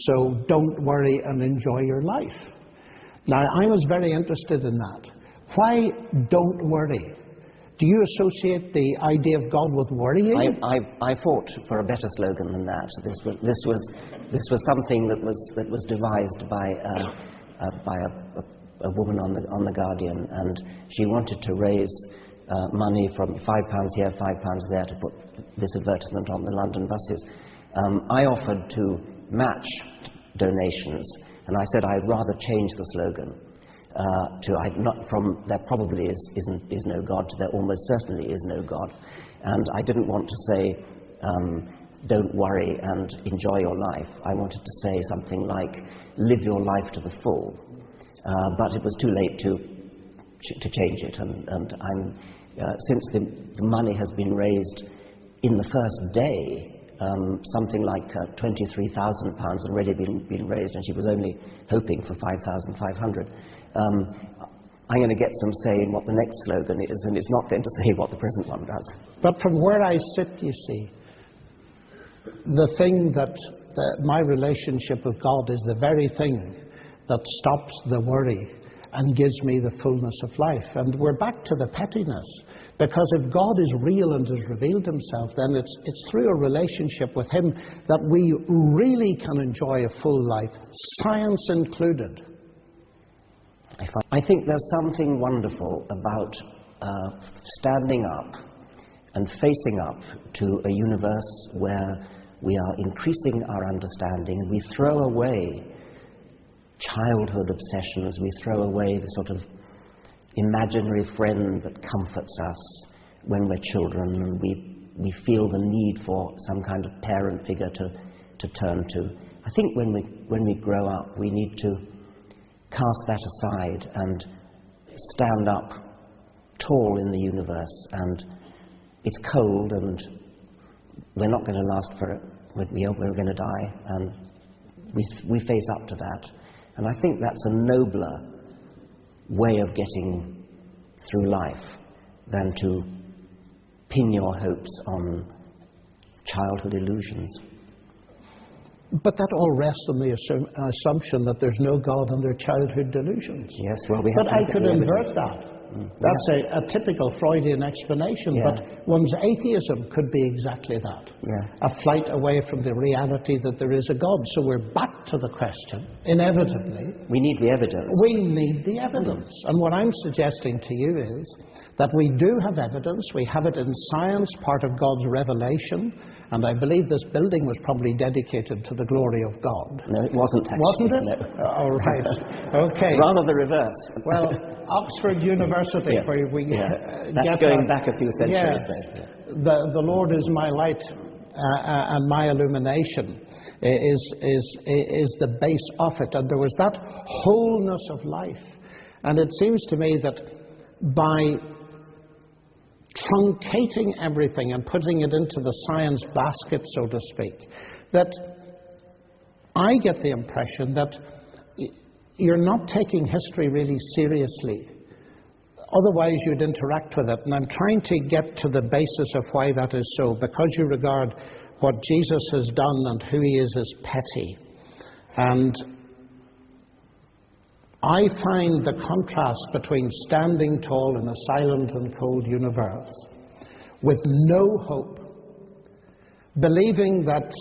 so don't worry and enjoy your life. Now, I was very interested in that. Why don't worry? Do you associate the idea of God with worrying? I fought for a better slogan than that. This was something that was devised by a woman on the Guardian, and she wanted to raise money from £5 here, £5 there to put this advertisement on the London buses. I offered to match donations, and I said I'd rather change the slogan. From there probably is no God to there almost certainly is no God, and I didn't want to say don't worry and enjoy your life. I wanted to say something like live your life to the full, but it was too late to change it, and I'm since the money has been raised in the first day. Something like £23,000 already been raised, and she was only hoping for 5,500. I'm going to get some say in what the next slogan is, and it's not going to say what the present one does. But from where I sit, you see, the thing that my relationship with God is the very thing that stops the worry and gives me the fullness of life. And we're back to the pettiness. Because if God is real and has revealed himself, then it's through a relationship with him that we really can enjoy a full life, science included. I think there's something wonderful about standing up and facing up to a universe where we are increasing our understanding, and we throw away childhood obsessions, we throw away the sort of imaginary friend that comforts us when we're children, and we feel the need for some kind of parent figure to turn to. I think when we grow up, we need to cast that aside and stand up tall in the universe. And it's cold, and we're not going to last for it. We're going to die, and we face up to that. And I think that's a nobler way of getting through life than to pin your hopes on childhood illusions. But that all rests on the assumption that there's no God under childhood delusions. Yes, well, but I could invert that. That's a typical Freudian explanation, but one's atheism could be exactly that. A flight away from the reality that there is a God. So we're back to the question, inevitably. We need the evidence. We need the evidence. And what I'm suggesting to you is that we do have evidence. We have it in science, part of God's revelation. And I believe this building was probably dedicated to the glory of God. No, it wasn't actually. Wasn't it? No. All right. Okay. Rather the reverse. Well, Oxford University, where we That's going back a few centuries. Yes. The Lord is my light and my illumination is the base of it. And there was that wholeness of life. And it seems to me that by truncating everything and putting it into the science basket, so to speak, that I get the impression that you're not taking history really seriously. Otherwise, you'd interact with it. And I'm trying to get to the basis of why that is so, because you regard what Jesus has done and who he is as petty. And I find the contrast between standing tall in a silent and cold universe with no hope, believing that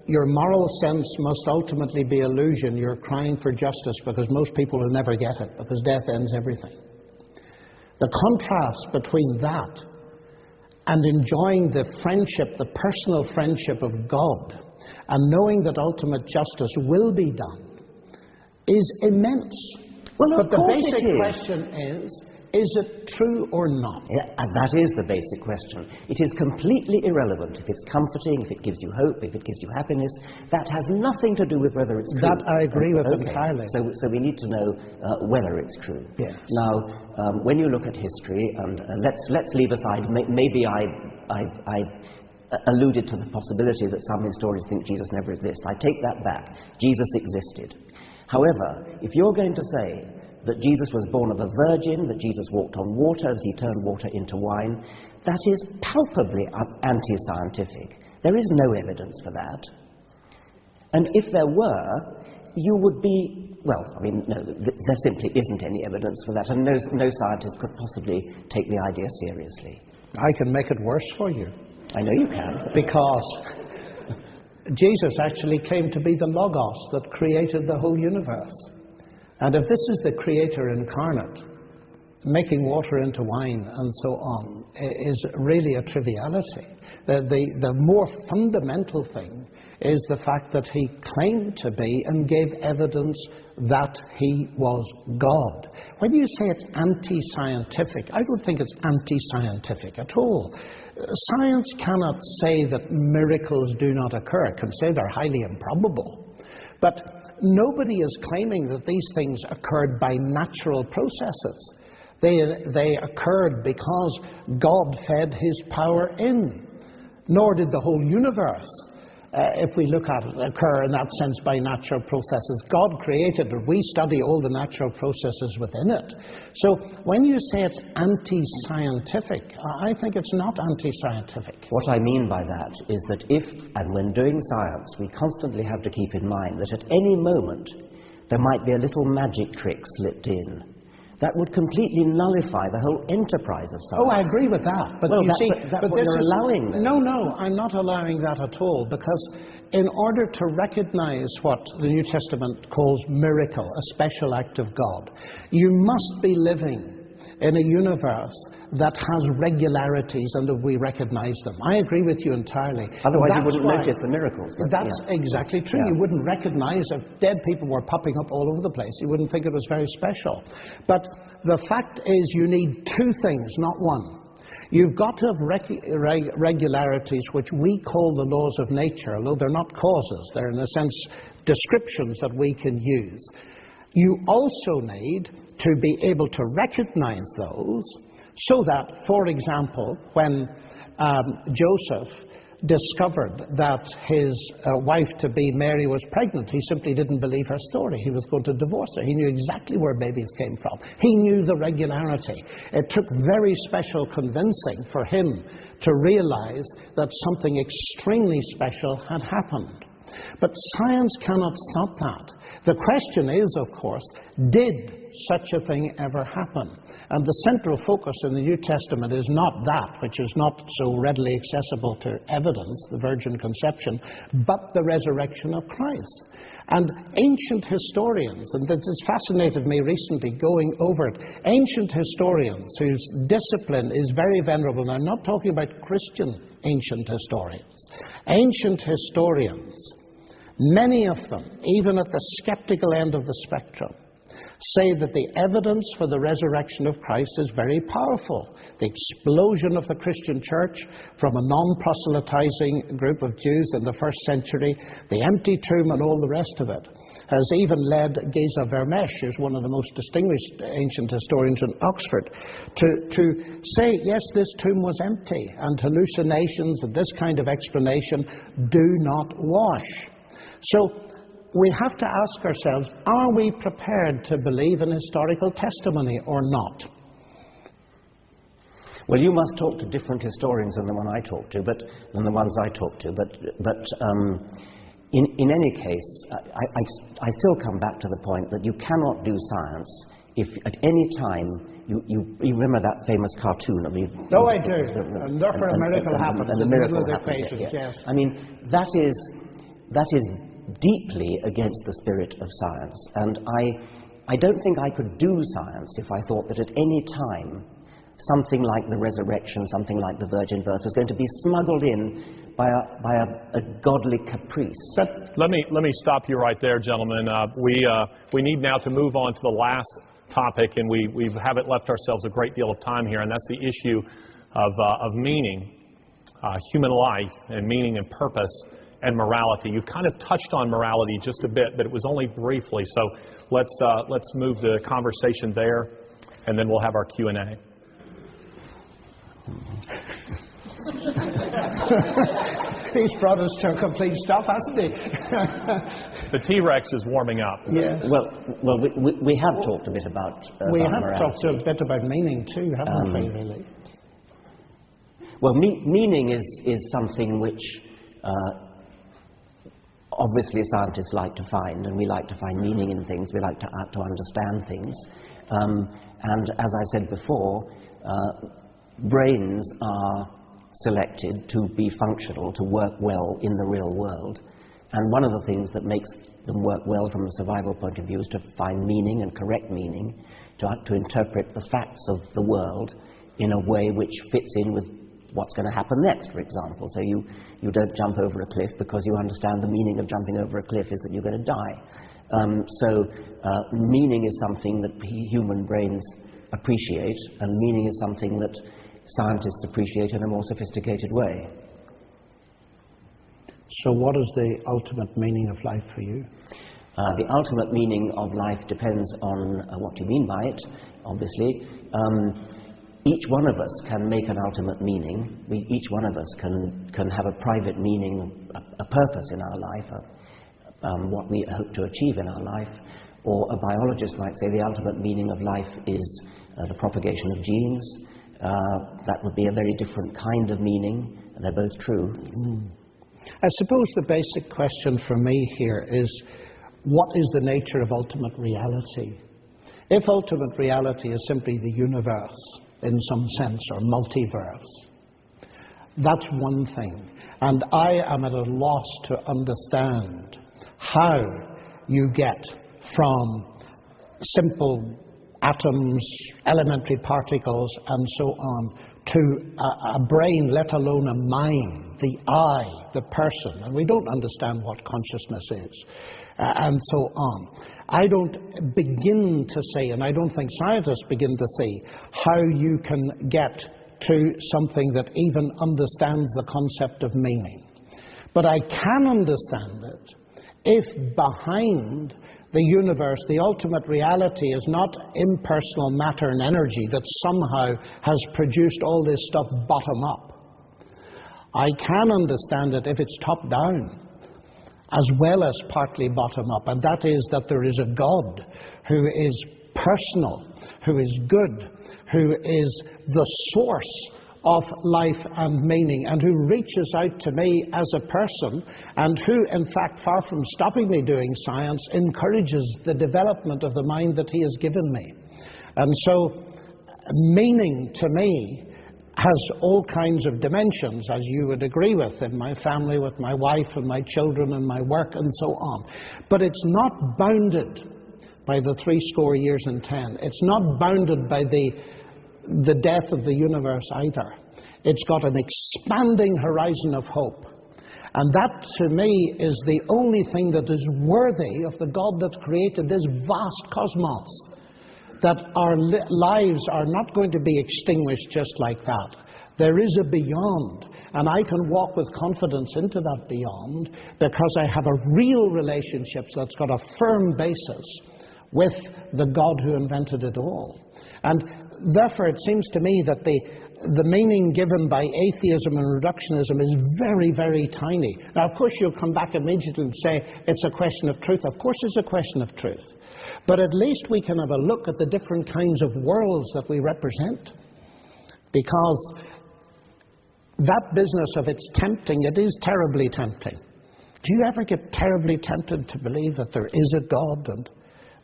your moral sense must ultimately be illusion. You're crying for justice because most people will never get it, because death ends everything. The contrast between that and enjoying the friendship, the personal friendship of God, and knowing that ultimate justice will be done, is immense. Well, but the basic question Is it true or not? Yeah, and that is the basic question. It is completely irrelevant if it's comforting, if it gives you hope, if it gives you happiness. That has nothing to do with whether it's true. That I agree with entirely. So we need to know whether it's true. Yes. Now, when you look at history, and let's leave aside, maybe I alluded to the possibility that some historians think Jesus never existed. I take that back. Jesus existed. However, if you're going to say that Jesus was born of a virgin, that Jesus walked on water, that he turned water into wine, that is palpably anti-scientific. There is no evidence for that. And if there were, you would be, well, I mean, no, there simply isn't any evidence for that, and no scientist could possibly take the idea seriously. I can make it worse for you. I know you can. Because Jesus actually claimed to be the Logos that created the whole universe. And if this is the Creator incarnate, making water into wine and so on is really a triviality. The more fundamental thing is the fact that he claimed to be and gave evidence that he was God. When you say it's anti-scientific, I don't think it's anti-scientific at all. Science cannot say that miracles do not occur. It can say they're highly improbable. But nobody is claiming that these things occurred by natural processes. They occurred because God fed his power in. Nor did the whole universe, if we look at it, occur in that sense by natural processes. God created it. We study all the natural processes within it. So when you say it's anti-scientific, I think it's not anti-scientific. What I mean by that is that if and when doing science, we constantly have to keep in mind that at any moment there might be a little magic trick slipped in. That would completely nullify the whole enterprise of science. Oh, I agree with that. But well, you see, but this you're allowing that. No, I'm not allowing that at all, because in order to recognize what the New Testament calls miracle, a special act of God, you must be living in a universe that has regularities and that we recognize them. I agree with you entirely. Otherwise you wouldn't notice the miracles. That's exactly true. Yeah. You wouldn't recognize if dead people were popping up all over the place. You wouldn't think it was very special. But the fact is you need two things, not one. You've got to have regularities which we call the laws of nature, although they're not causes. They're, in a sense, descriptions that we can use. You also need to be able to recognize those so that, for example, when Joseph discovered that his wife-to-be Mary was pregnant, he simply didn't believe her story. He was going to divorce her. He knew exactly where babies came from. He knew the regularity. It took very special convincing for him to realize that something extremely special had happened. But science cannot stop that. The question is, of course, did such a thing ever happen? And the central focus in the New Testament is not that, which is not so readily accessible to evidence, the virgin conception, but the resurrection of Christ. And ancient historians, and this has fascinated me recently going over it, ancient historians whose discipline is very venerable, and I'm not talking about Christian ancient historians, ancient historians, many of them, even at the skeptical end of the spectrum, say that the evidence for the resurrection of Christ is very powerful. The explosion of the Christian church from a non-proselytizing group of Jews in the first century, the empty tomb and all the rest of it, has even led Geza Vermesh, who's one of the most distinguished ancient historians in Oxford, to say, yes, this tomb was empty, and hallucinations and this kind of explanation do not wash. So we have to ask ourselves, are we prepared to believe in historical testimony or not? Well, you must talk to different historians than the ones I talk to. But in any case, I still come back to the point that you cannot do science if at any time you remember that famous cartoon of the... No, I do. And therefore a miracle happens in the middle of the equation. Yes. I mean, that is deeply against the spirit of science, and I don't think I could do science if I thought that at any time something like the resurrection, something like the virgin birth was going to be smuggled in by a godly caprice. Let me stop you right there, gentlemen. We need now to move on to the last topic, and we haven't left ourselves a great deal of time here, and that's the issue of meaning, human life, and meaning and purpose and morality. You've kind of touched on morality just a bit, but it was only briefly. So let's move the conversation there, and then we'll have our Q&A. He's brought us to a complete stop, hasn't he? The T-Rex is warming up. Yeah. Well, we have talked a bit about we about have morality. talked a bit about meaning too, haven't we, really? Well, meaning is something which obviously scientists like to find, and we like to find meaning in things. We like to understand things. And as I said before, brains are selected to be functional, to work well in the real world. And one of the things that makes them work well from a survival point of view is to find meaning and correct meaning, to interpret the facts of the world in a way which fits in with what's going to happen next, for example. So you don't jump over a cliff because you understand the meaning of jumping over a cliff is that you're going to die. So meaning is something that human brains appreciate, and meaning is something that scientists appreciate in a more sophisticated way. So what is the ultimate meaning of life for you? The ultimate meaning of life depends on what you mean by it, obviously. Each one of us can make an ultimate meaning. Each one of us can have a private meaning, a purpose in our life, what we hope to achieve in our life. Or a biologist might say the ultimate meaning of life is the propagation of genes. That would be a very different kind of meaning, and they're both true. I suppose the basic question for me here is, what is the nature of ultimate reality? If ultimate reality is simply the universe, in some sense, or multiverse, that's one thing. And I am at a loss to understand how you get from simple atoms, elementary particles, and so on, to a brain, let alone a mind, the I, the person. And we don't understand what consciousness is, and so on. I don't begin to say, and I don't think scientists begin to see, how you can get to something that even understands the concept of meaning. But I can understand it if behind the universe, the ultimate reality is not impersonal matter and energy that somehow has produced all this stuff bottom up. I can understand it if it's top down, as well as partly bottom up, and that is that there is a God who is personal, who is good, who is the source of life and meaning, and who reaches out to me as a person, and who, in fact, far from stopping me doing science, encourages the development of the mind that he has given me. And so meaning to me has all kinds of dimensions, as you would agree with, in my family, with my wife and my children and my work and so on. But it's not bounded by the 70 years and 10. It's not bounded by the death of the universe either. It's got an expanding horizon of hope. And that, to me, is the only thing that is worthy of the God that created this vast cosmos. That our lives are not going to be extinguished just like that. There is a beyond, and I can walk with confidence into that beyond because I have a real relationship that's got a firm basis with the God who invented it all. And therefore it seems to me that the meaning given by atheism and reductionism is very, very tiny. Now, of course, you'll come back immediately and say it's a question of truth. Of course it's a question of truth. But at least we can have a look at the different kinds of worlds that we represent. Because that business of it's tempting, it is terribly tempting. Do you ever get terribly tempted to believe that there is a God and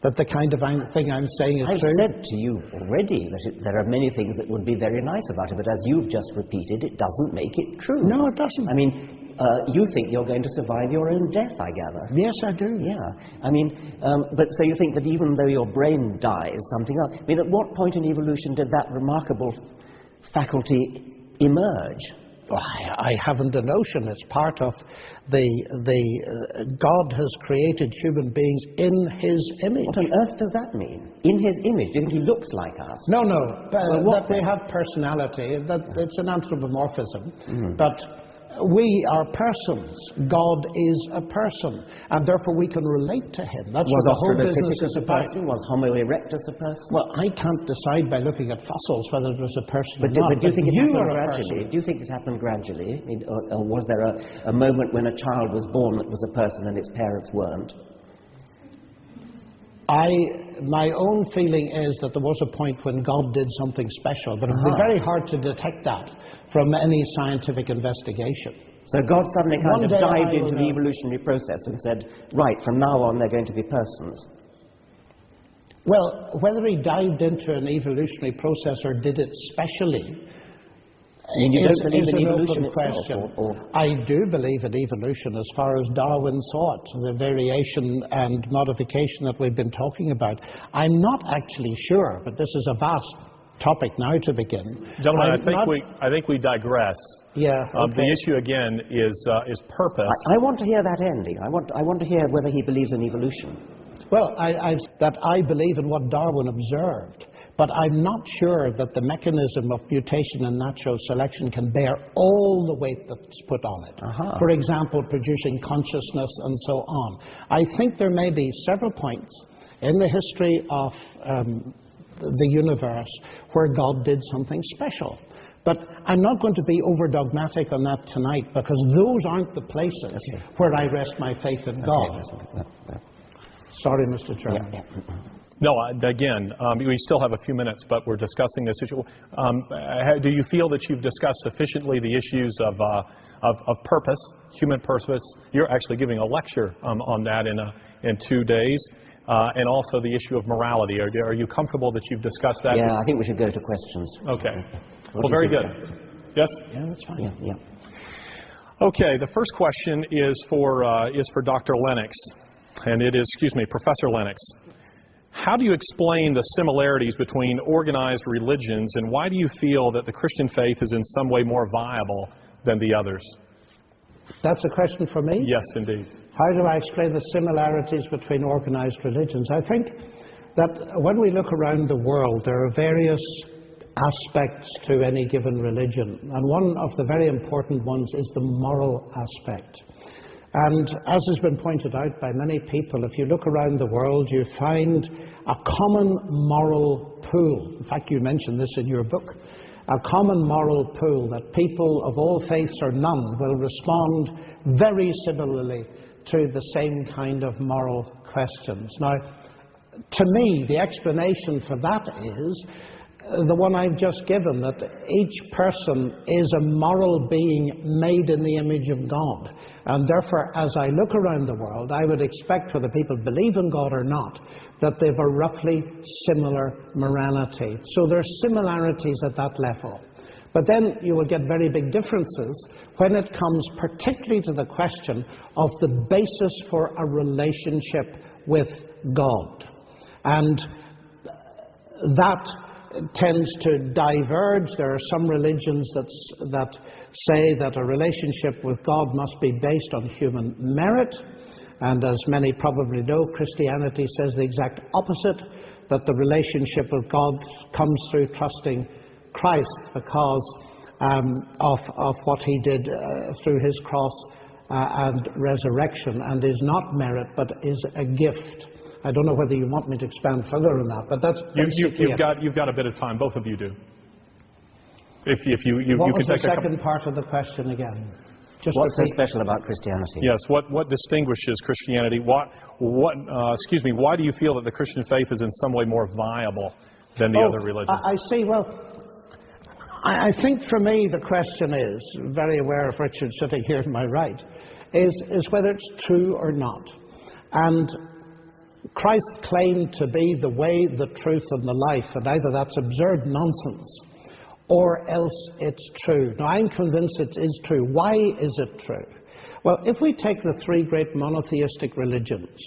that the kind of thing I'm saying is true? I've said to you already that there are many things that would be very nice about it, but as you've just repeated, it doesn't make it true. No, it doesn't. I mean, you think you're going to survive your own death, I gather. Yes, I do. Yeah. I mean, but so you think that even though your brain dies, something else... I mean, at what point in evolution did that remarkable faculty emerge? I haven't a notion. It's part of God has created human beings in His image. What on earth does that mean? In His image? Do you think He looks like us? No. What that they have personality. That it's an anthropomorphism. But we are persons. God is a person, and therefore we can relate to Him. That's what the whole business is about. Was Homo erectus a person? Well, I can't decide by looking at fossils whether it was a person but or not. But do you think it happened are gradually? Do you think it happened gradually? Or was there a moment when a child was born that was a person and its parents weren't? My own feeling is that there was a point when God did something special, but it would be very hard to detect that from any scientific investigation. So God suddenly kind of dived into the evolutionary process and said, right, from now on they're going to be persons. Well, whether He dived into an evolutionary process or did it specially is an open question. I do believe in evolution as far as Darwin saw it, the variation and modification that we've been talking about. I'm not actually sure, but this is a vast topic now to begin. Gentlemen, I think we digress. Yeah. Okay. The issue again is purpose. I want to hear that ending. I want to hear whether he believes in evolution. Well, I believe in what Darwin observed, but I'm not sure that the mechanism of mutation and natural selection can bear all the weight that's put on it. For example, producing consciousness and so on. I think there may be several points in the history of the universe where God did something special. But I'm not going to be over-dogmatic on that tonight, because those aren't the places where I rest my faith in God. Sorry, Mr. Chairman. No, again, we still have a few minutes, but we're discussing this issue. Do you feel that you've discussed sufficiently the issues of purpose, human purpose? You're actually giving a lecture on that in 2 days. And also the issue of morality. Are you comfortable that you've discussed that? Yeah, I think we should go to questions. Okay. Well, very good. Yes? Yeah, that's fine. Yeah. Okay, the first question is for Dr. Lennox, and it is, Professor Lennox. How do you explain the similarities between organized religions, and why do you feel that the Christian faith is in some way more viable than the others? That's a question for me? Yes, indeed. How do I explain the similarities between organized religions? I think that when we look around the world, there are various aspects to any given religion, and one of the very important ones is the moral aspect. And as has been pointed out by many people, if you look around the world, you find a common moral pool. In fact, you mentioned this in your book. A common moral pool that people of all faiths or none will respond very similarly to the same kind of moral questions. Now, to me, the explanation for that is the one I've just given, that each person is a moral being made in the image of God. And therefore, as I look around the world, I would expect, whether people believe in God or not, that they have a roughly similar morality. So there are similarities at that level. But then you will get very big differences when it comes particularly to the question of the basis for a relationship with God. And that tends to diverge. There are some religions that say that a relationship with God must be based on human merit. And as many probably know, Christianity says the exact opposite, that the relationship with God comes through trusting Christ because of what He did through His cross and resurrection, and is not merit but is a gift. I don't know whether you want me to expand further on that, but that's you've got a bit of time. Both of you do. If you what can was the take second part of the question again? What's so special about Christianity? Yes. What distinguishes Christianity? Why do you feel that the Christian faith is in some way more viable than the other religions? I see. Well, I think for me the question is, very aware of Richard sitting here to my right, is whether it's true or not. And Christ claimed to be the way, the truth, and the life, and either that's absurd nonsense or else it's true. Now, I'm convinced it is true. Why is it true? Well, if we take the three great monotheistic religions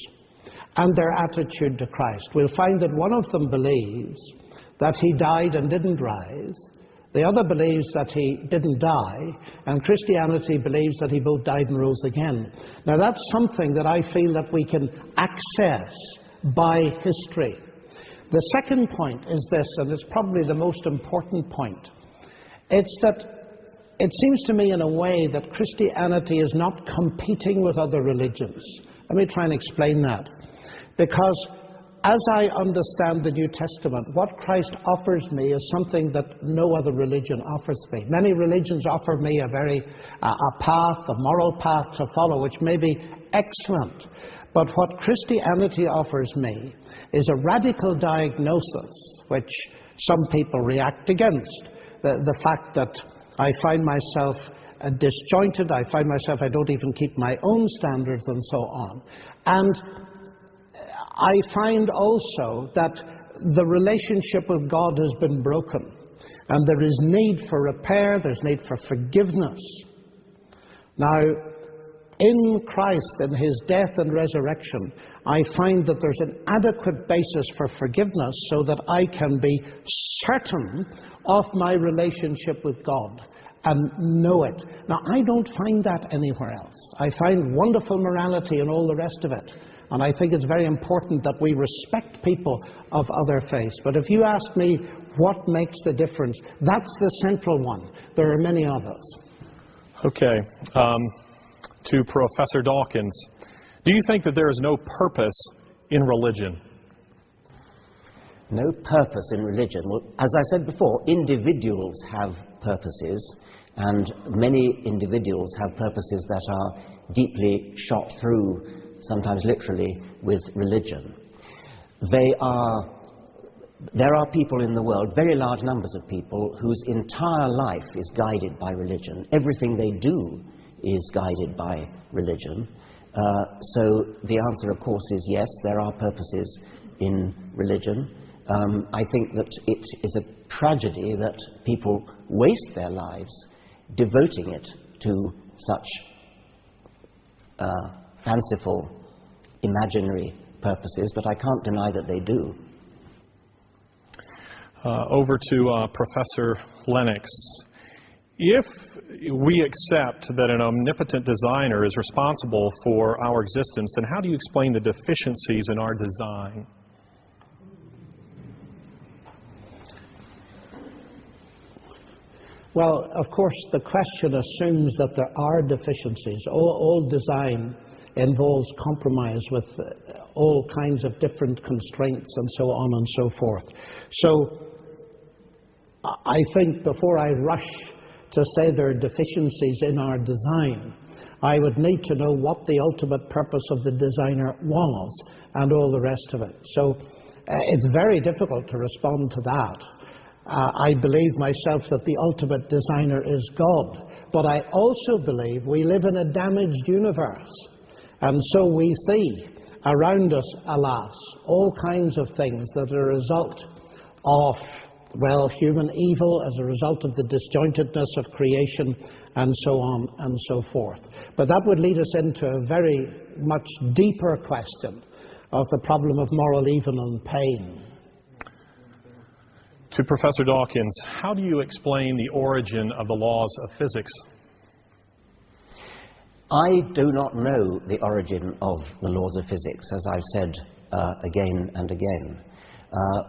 and their attitude to Christ, we'll find that one of them believes that He died and didn't rise, The other believes that he didn't die, and Christianity believes that he both died and rose again. Now that's something that I feel that we can access by history. The second point is this, and it's probably the most important point. It's that it seems to me in a way that Christianity is not competing with other religions. Let me try and explain that. Because as I understand the New Testament, what Christ offers me is something that no other religion offers me. Many religions offer me a path, a moral path to follow, which may be excellent. But what Christianity offers me is a radical diagnosis, which some people react against. The fact that I find myself disjointed, I find myself, I don't even keep my own standards and so on. And I find also that the relationship with God has been broken. And there is need for repair, there's need for forgiveness. Now, in Christ, in his death and resurrection, I find that there's an adequate basis for forgiveness so that I can be certain of my relationship with God and know it. Now, I don't find that anywhere else. I find wonderful morality and all the rest of it. And I think it's very important that we respect people of other faiths. But if you ask me what makes the difference, that's the central one. There are many others. Okay. To Professor Dawkins, do you think that there is no purpose in religion? No purpose in religion? Well, as I said before, individuals have purposes, and many individuals have purposes that are deeply shot through, sometimes literally, with religion. There are people in the world, very large numbers of people, whose entire life is guided by religion. Everything they do is guided by religion. So the answer, of course, is yes, there are purposes in religion. I think that it is a tragedy that people waste their lives devoting it to such fanciful, imaginary purposes, but I can't deny that they do. Over to Professor Lennox. If we accept that an omnipotent designer is responsible for our existence, then how do you explain the deficiencies in our design? Well, of course, the question assumes that there are deficiencies. All design involves compromise with all kinds of different constraints and so on and so forth. So I think before I rush to say there are deficiencies in our design, I would need to know what the ultimate purpose of the designer was and all the rest of it. So it's very difficult to respond to that. I believe myself that the ultimate designer is God, but I also believe we live in a damaged universe, and so we see around us, alas, all kinds of things that are a result of, well, human evil as a result of the disjointedness of creation and so on and so forth. But that would lead us into a very much deeper question of the problem of moral evil and pain. To Professor Dawkins, how do you explain the origin of the laws of physics? I do not know the origin of the laws of physics, as I've said again and again.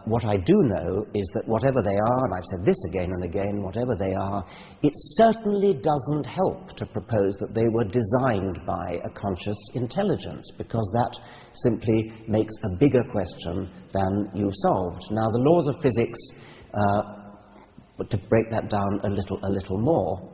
What I do know is that whatever they are, and I've said this again and again, whatever they are, it certainly doesn't help to propose that they were designed by a conscious intelligence, because that simply makes a bigger question than you've solved. Now, the laws of physics, to break that down a little more,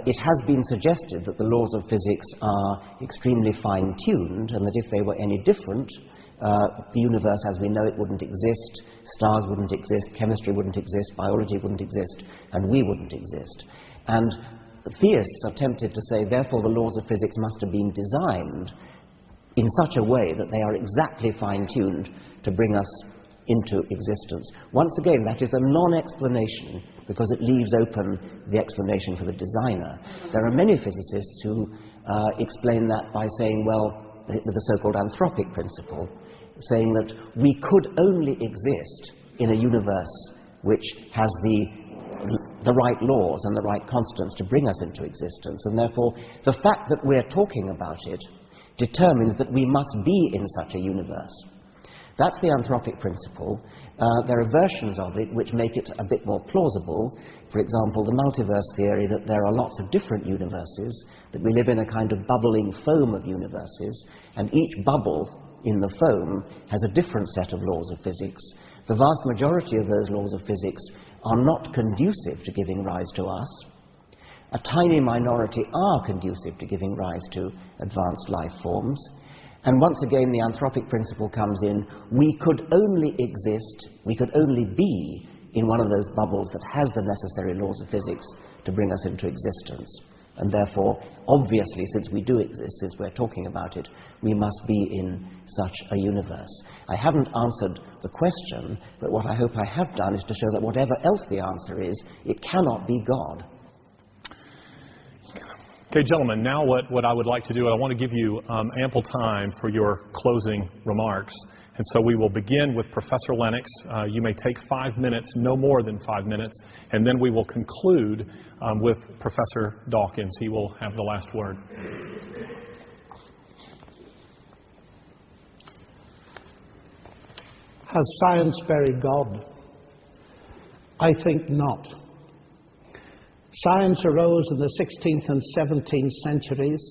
it has been suggested that the laws of physics are extremely fine-tuned, and that if they were any different, the universe as we know it wouldn't exist, stars wouldn't exist, chemistry wouldn't exist, biology wouldn't exist, and we wouldn't exist. And theists are tempted to say, therefore, the laws of physics must have been designed in such a way that they are exactly fine-tuned to bring us into existence. Once again, that is a non-explanation, because it leaves open the explanation for the designer. There are many physicists who explain that by saying, well, with the so-called anthropic principle, saying that we could only exist in a universe which has the the right laws and the right constants to bring us into existence, and therefore the fact that we're talking about it determines that we must be in such a universe. That's the anthropic principle. There are versions of it which make it a bit more plausible. For example, the multiverse theory, that there are lots of different universes, that we live in a kind of bubbling foam of universes, and each bubble in the foam has a different set of laws of physics. The vast majority of those laws of physics are not conducive to giving rise to us. A tiny minority are conducive to giving rise to advanced life forms. And once again, the anthropic principle comes in. We could only exist, we could only be in one of those bubbles that has the necessary laws of physics to bring us into existence. And therefore, obviously, since we do exist, since we're talking about it, we must be in such a universe. I haven't answered the question, but what I hope I have done is to show that whatever else the answer is, it cannot be God. Okay, gentlemen, now what I would like to do, I want to give you ample time for your closing remarks. And so we will begin with Professor Lennox. You may take 5 minutes, no more than 5 minutes, and then we will conclude with Professor Dawkins. He will have the last word. Has science buried God? I think not. Science arose in the 16th and 17th centuries,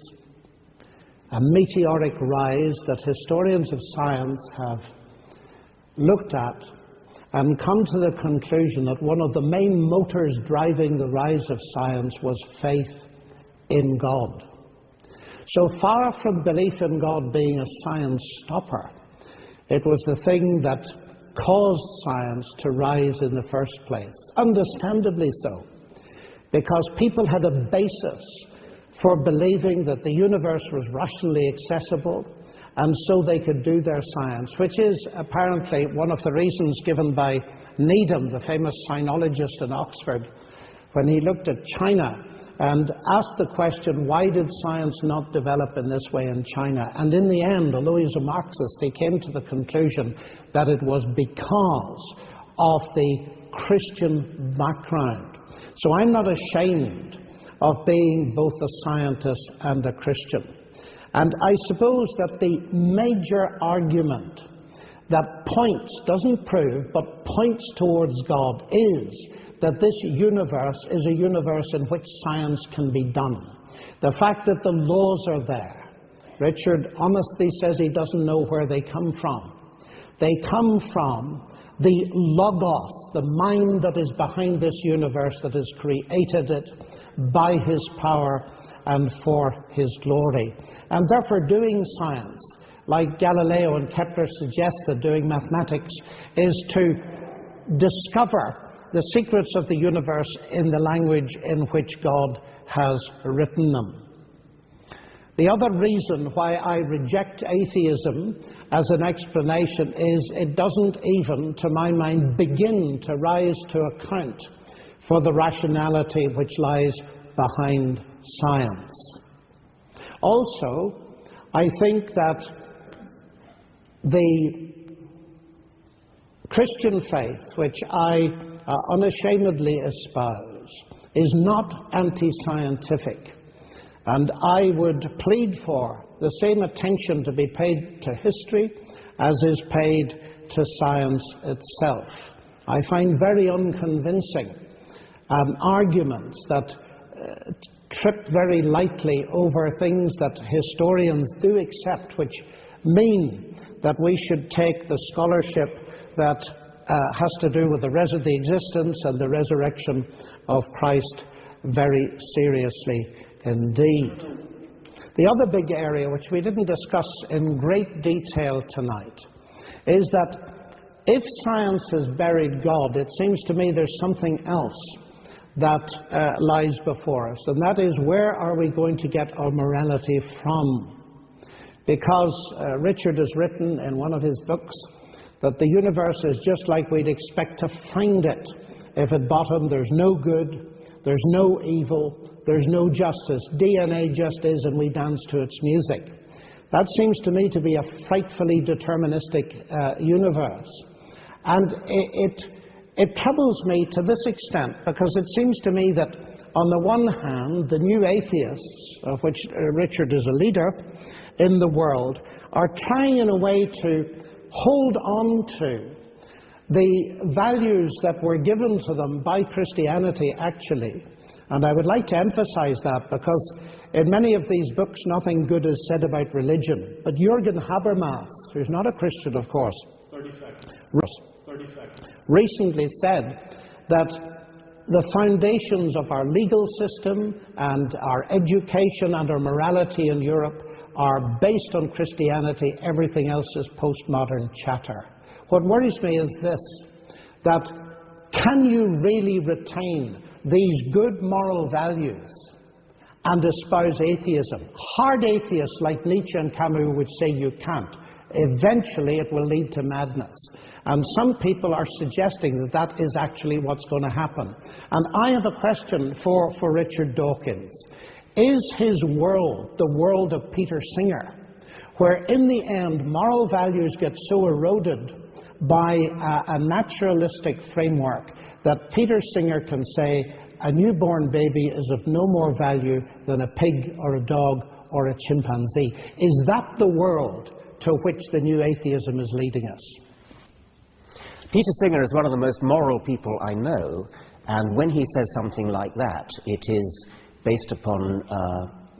a meteoric rise that historians of science have looked at and come to the conclusion that one of the main motors driving the rise of science was faith in God. So far from belief in God being a science stopper, it was the thing that caused science to rise in the first place, understandably so, because people had a basis for believing that the universe was rationally accessible, and so they could do their science, which is apparently one of the reasons given by Needham, the famous sinologist in Oxford, when he looked at China and asked the question, why did science not develop in this way in China? And in the end, although he was a Marxist, he came to the conclusion that it was because of the Christian background. So I'm not ashamed of being both a scientist and a Christian. And I suppose that the major argument that points, doesn't prove, but points towards God is that this universe is a universe in which science can be done. The fact that the laws are there. Richard honestly says he doesn't know where they come from. They come from the logos, the mind that is behind this universe, that has created it by his power and for his glory. And therefore doing science, like Galileo and Kepler suggested, doing mathematics, is to discover the secrets of the universe in the language in which God has written them. The other reason why I reject atheism as an explanation is it doesn't even, to my mind, begin to rise to account for the rationality which lies behind science. Also, I think that the Christian faith, which I unashamedly espouse, is not anti-scientific. And I would plead for the same attention to be paid to history as is paid to science itself. I find very unconvincing arguments that trip very lightly over things that historians do accept, which mean that we should take the scholarship that has to do with the existence and the resurrection of Christ very seriously indeed. The other big area, which we didn't discuss in great detail tonight, is that if science has buried God, it seems to me there's something else that lies before us, and that is, where are we going to get our morality from? Because Richard has written in one of his books that the universe is just like we'd expect to find it. If at bottom there's no good, there's no evil, there's no justice. DNA just is, and we dance to its music. That seems to me to be a frightfully deterministic universe. And it It troubles me to this extent, because it seems to me that on the one hand, the new atheists, of which Richard is a leader in the world, are trying in a way to hold on to the values that were given to them by Christianity, actually. And I would like to emphasize that, because in many of these books nothing good is said about religion. But Jürgen Habermas, who's not a Christian, of course, 30 seconds. 30 seconds. Recently said that the foundations of our legal system and our education and our morality in Europe are based on Christianity. Everything else is postmodern chatter. What worries me is this, that can you really retain these good moral values and espouse atheism? Hard atheists like Nietzsche and Camus would say you can't. Eventually it will lead to madness. And some people are suggesting that that is actually what's going to happen. And I have a question for Richard Dawkins. Is his world the world of Peter Singer, where in the end moral values get so eroded by a naturalistic framework that Peter Singer can say a newborn baby is of no more value than a pig or a dog or a chimpanzee? Is that the world to which the new atheism is leading us? Peter Singer is one of the most moral people I know, and when he says something like that, it is based upon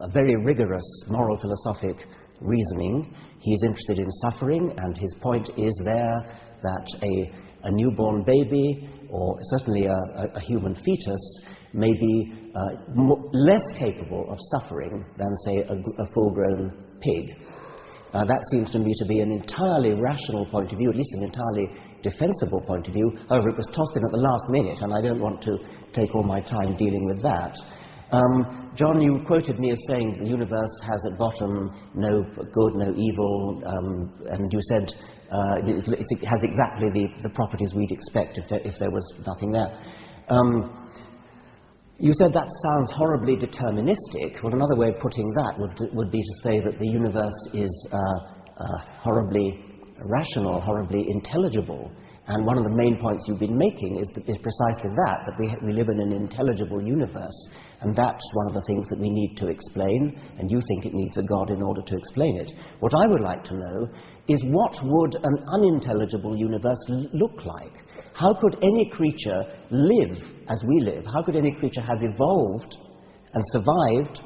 a very rigorous moral philosophic reasoning. He's interested in suffering, and his point is there that a newborn baby, or certainly a human fetus, may be less capable of suffering than, say, a full-grown pig. That seems to me to be an entirely rational point of view, at least an entirely defensible point of view. However, it was tossed in at the last minute, and I don't want to take all my time dealing with that. John, you quoted me as saying the universe has at bottom no good, no evil, and you said it has exactly the properties we'd expect if there was nothing there. You said that sounds horribly deterministic. Well, another way of putting that would be to say that the universe is horribly rational, horribly intelligible. And one of the main points you've been making is precisely that we live in an intelligible universe. And that's one of the things that we need to explain, and you think it needs a God in order to explain it. What I would like to know is, what would an unintelligible universe look like? How could any creature live as we live? How could any creature have evolved and survived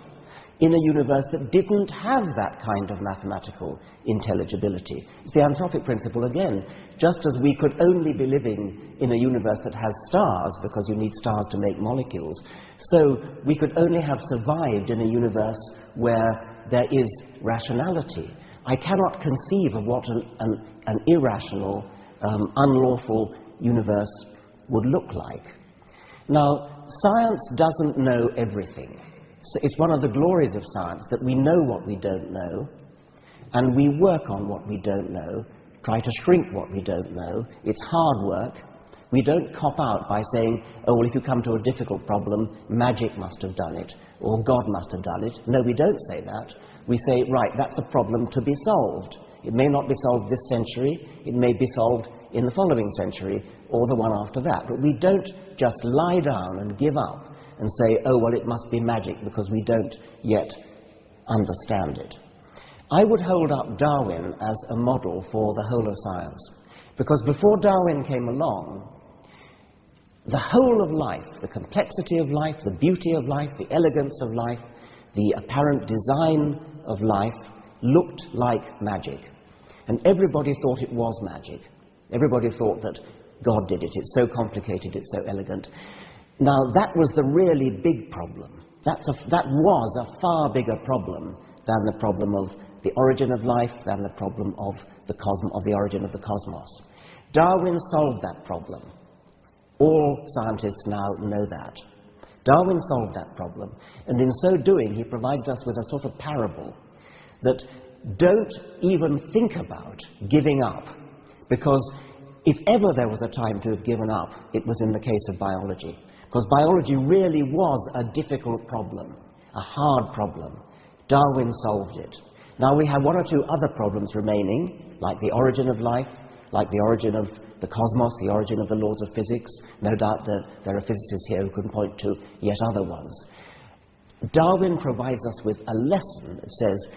in a universe that didn't have that kind of mathematical intelligibility? It's the anthropic principle again. Just as we could only be living in a universe that has stars, because you need stars to make molecules, so we could only have survived in a universe where there is rationality. I cannot conceive of what an irrational, unlawful universe would look like. Now, science doesn't know everything. So it's one of the glories of science that we know what we don't know, and we work on what we don't know, try to shrink what we don't know. It's hard work. We don't cop out by saying, oh, well, if you come to a difficult problem, magic must have done it, or God must have done it. No, we don't say that. We say, right, that's a problem to be solved. It may not be solved this century, it may be solved in the following century, or the one after that. But we don't just lie down and give up and say, oh, well, it must be magic because we don't yet understand it. I would hold up Darwin as a model for the whole of science, because before Darwin came along, the whole of life, the complexity of life, the beauty of life, the elegance of life, the apparent design of life looked like magic. And everybody thought it was magic. Everybody thought that God did it. It's so complicated, it's so elegant. Now, that was the really big problem. That was a far bigger problem than the problem of the origin of life, than the problem of the origin of the cosmos. Darwin solved that problem. All scientists now know that. Darwin solved that problem, and in so doing, he provides us with a sort of parable that don't even think about giving up, because if ever there was a time to have given up, it was in the case of biology. Because biology really was a difficult problem, a hard problem. Darwin solved it. Now we have one or two other problems remaining, like the origin of life, like the origin of the cosmos, the origin of the laws of physics. No doubt that there are physicists here who can point to yet other ones. Darwin provides us with a lesson that says,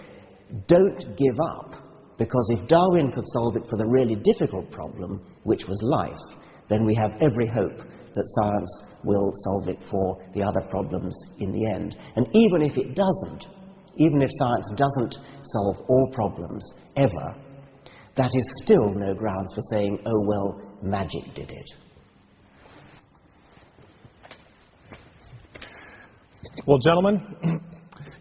don't give up, because if Darwin could solve it for the really difficult problem, which was life, then we have every hope that science will solve it for the other problems in the end. And even if it doesn't, even if science doesn't solve all problems ever, that is still no grounds for saying, oh well, magic did it. Well, gentlemen,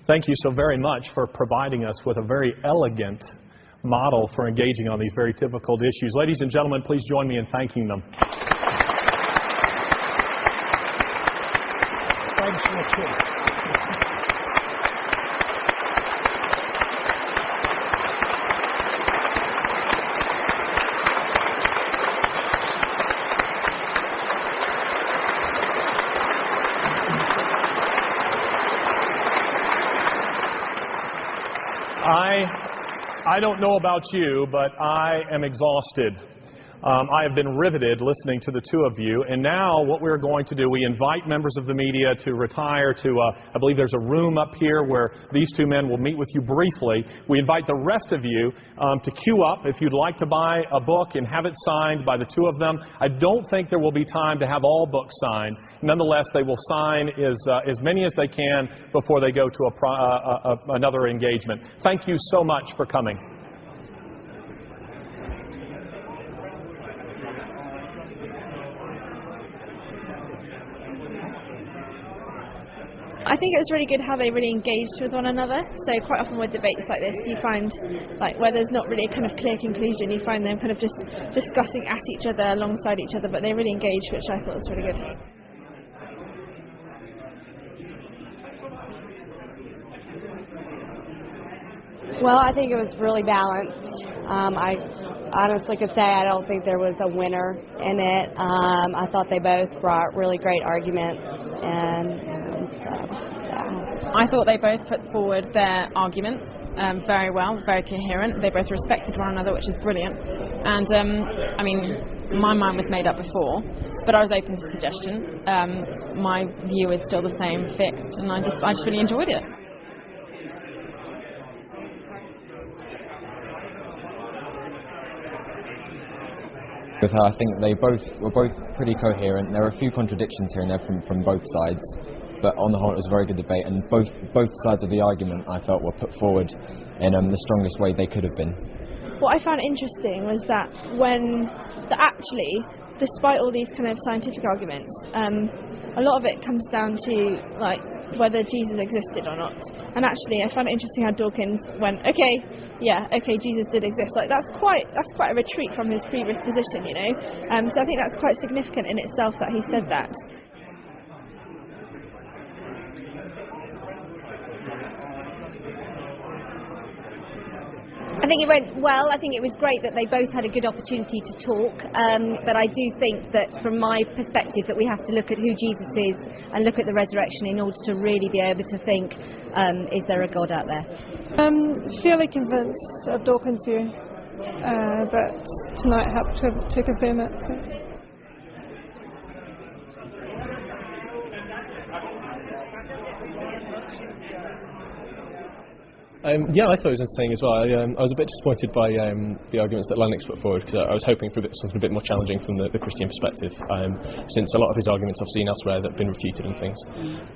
thank you so very much for providing us with a very elegant model for engaging on these very difficult issues. Ladies and gentlemen, please join me in thanking them. Thanks so much. I don't know about you, but I am exhausted. I have been riveted listening to the two of you, and now what we're going to do, we invite members of the media to retire to, I believe there's a room up here where these two men will meet with you briefly. We invite the rest of you to queue up if you'd like to buy a book and have it signed by the two of them. I don't think there will be time to have all books signed. Nonetheless, they will sign as many as they can before they go to another engagement. Thank you so much for coming. I think it was really good how they really engaged with one another. So quite often with debates like this, you find like where there's not really a kind of clear conclusion, you find them kind of just discussing at each other, alongside each other, but they really engaged, which I thought was really good. Well, I think it was really balanced. I honestly could say I don't think there was a winner in it. I thought they both brought really great arguments, and I thought they both put forward their arguments very well, very coherent. They both respected one another, which is brilliant. And I mean, my mind was made up before, but I was open to suggestion. My view is still the same, fixed, and I just really enjoyed it. With her, I think they were both pretty coherent. There were a few contradictions here and there from both sides, but on the whole it was a very good debate, and both sides of the argument I felt were put forward in the strongest way they could have been. What I found interesting was that actually, despite all these kind of scientific arguments, a lot of it comes down to like whether Jesus existed or not. And actually, I found it interesting how Dawkins went, okay, Jesus did exist. Like that's quite a retreat from his previous position, you know. So I think that's quite significant in itself that he said that. I think it went well. I think it was great that they both had a good opportunity to talk, but I do think that from my perspective that we have to look at who Jesus is and look at the resurrection in order to really be able to think, is there a God out there? Fairly convinced of Dawkins' view, but tonight helped to confirm it. So. Yeah, I thought it was entertaining as well. I was a bit disappointed by the arguments that Lennox put forward, because I was hoping for something a bit more challenging from the Christian perspective, since a lot of his arguments I've seen elsewhere that have been refuted and things.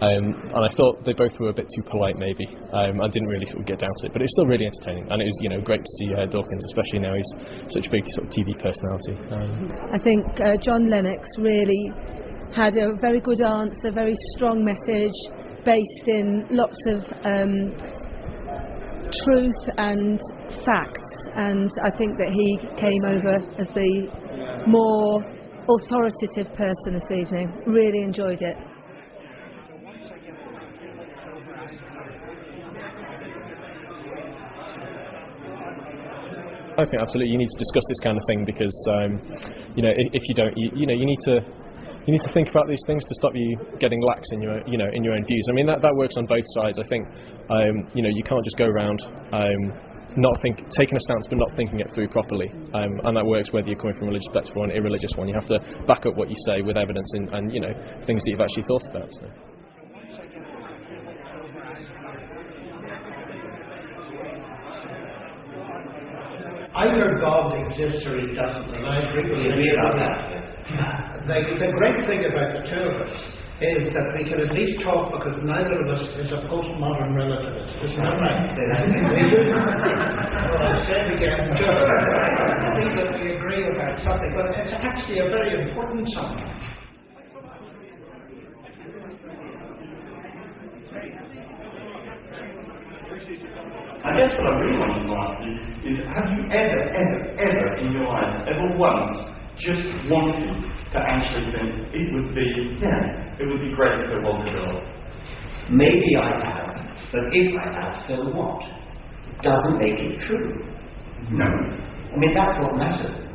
And I thought they both were a bit too polite, maybe. I didn't really sort of get down to it, but it's still really entertaining, and it was great to see Dawkins, especially now he's such a big sort of TV personality. I think John Lennox really had a very good answer, very strong message, based in lots of truth and facts, and I think that he came over as the more authoritative person this evening. Really enjoyed it. I think absolutely you need to discuss this kind of thing, because if you don't, you need to think about these things to stop you getting lax in your in your own views. I mean that works on both sides. I think you can't just go around taking a stance but not thinking it through properly, and that works whether you're coming from a religious perspective or an irreligious one. You have to back up what you say with evidence and things that you've actually thought about. So. Either God exists or he doesn't, and I agree about that. The great thing about the two of us is that we can at least talk because neither of us is a postmodern relativist. Isn't that right? Well, I'll say it again, just to see that we agree about something, but it's actually a very important something. I guess what I really wanted to ask you is, have you ever in your life, ever once, just wanted to actually think it would be great if there was a God? Maybe I have, but if I have, so what? It doesn't make it true. No. I mean, that's what matters.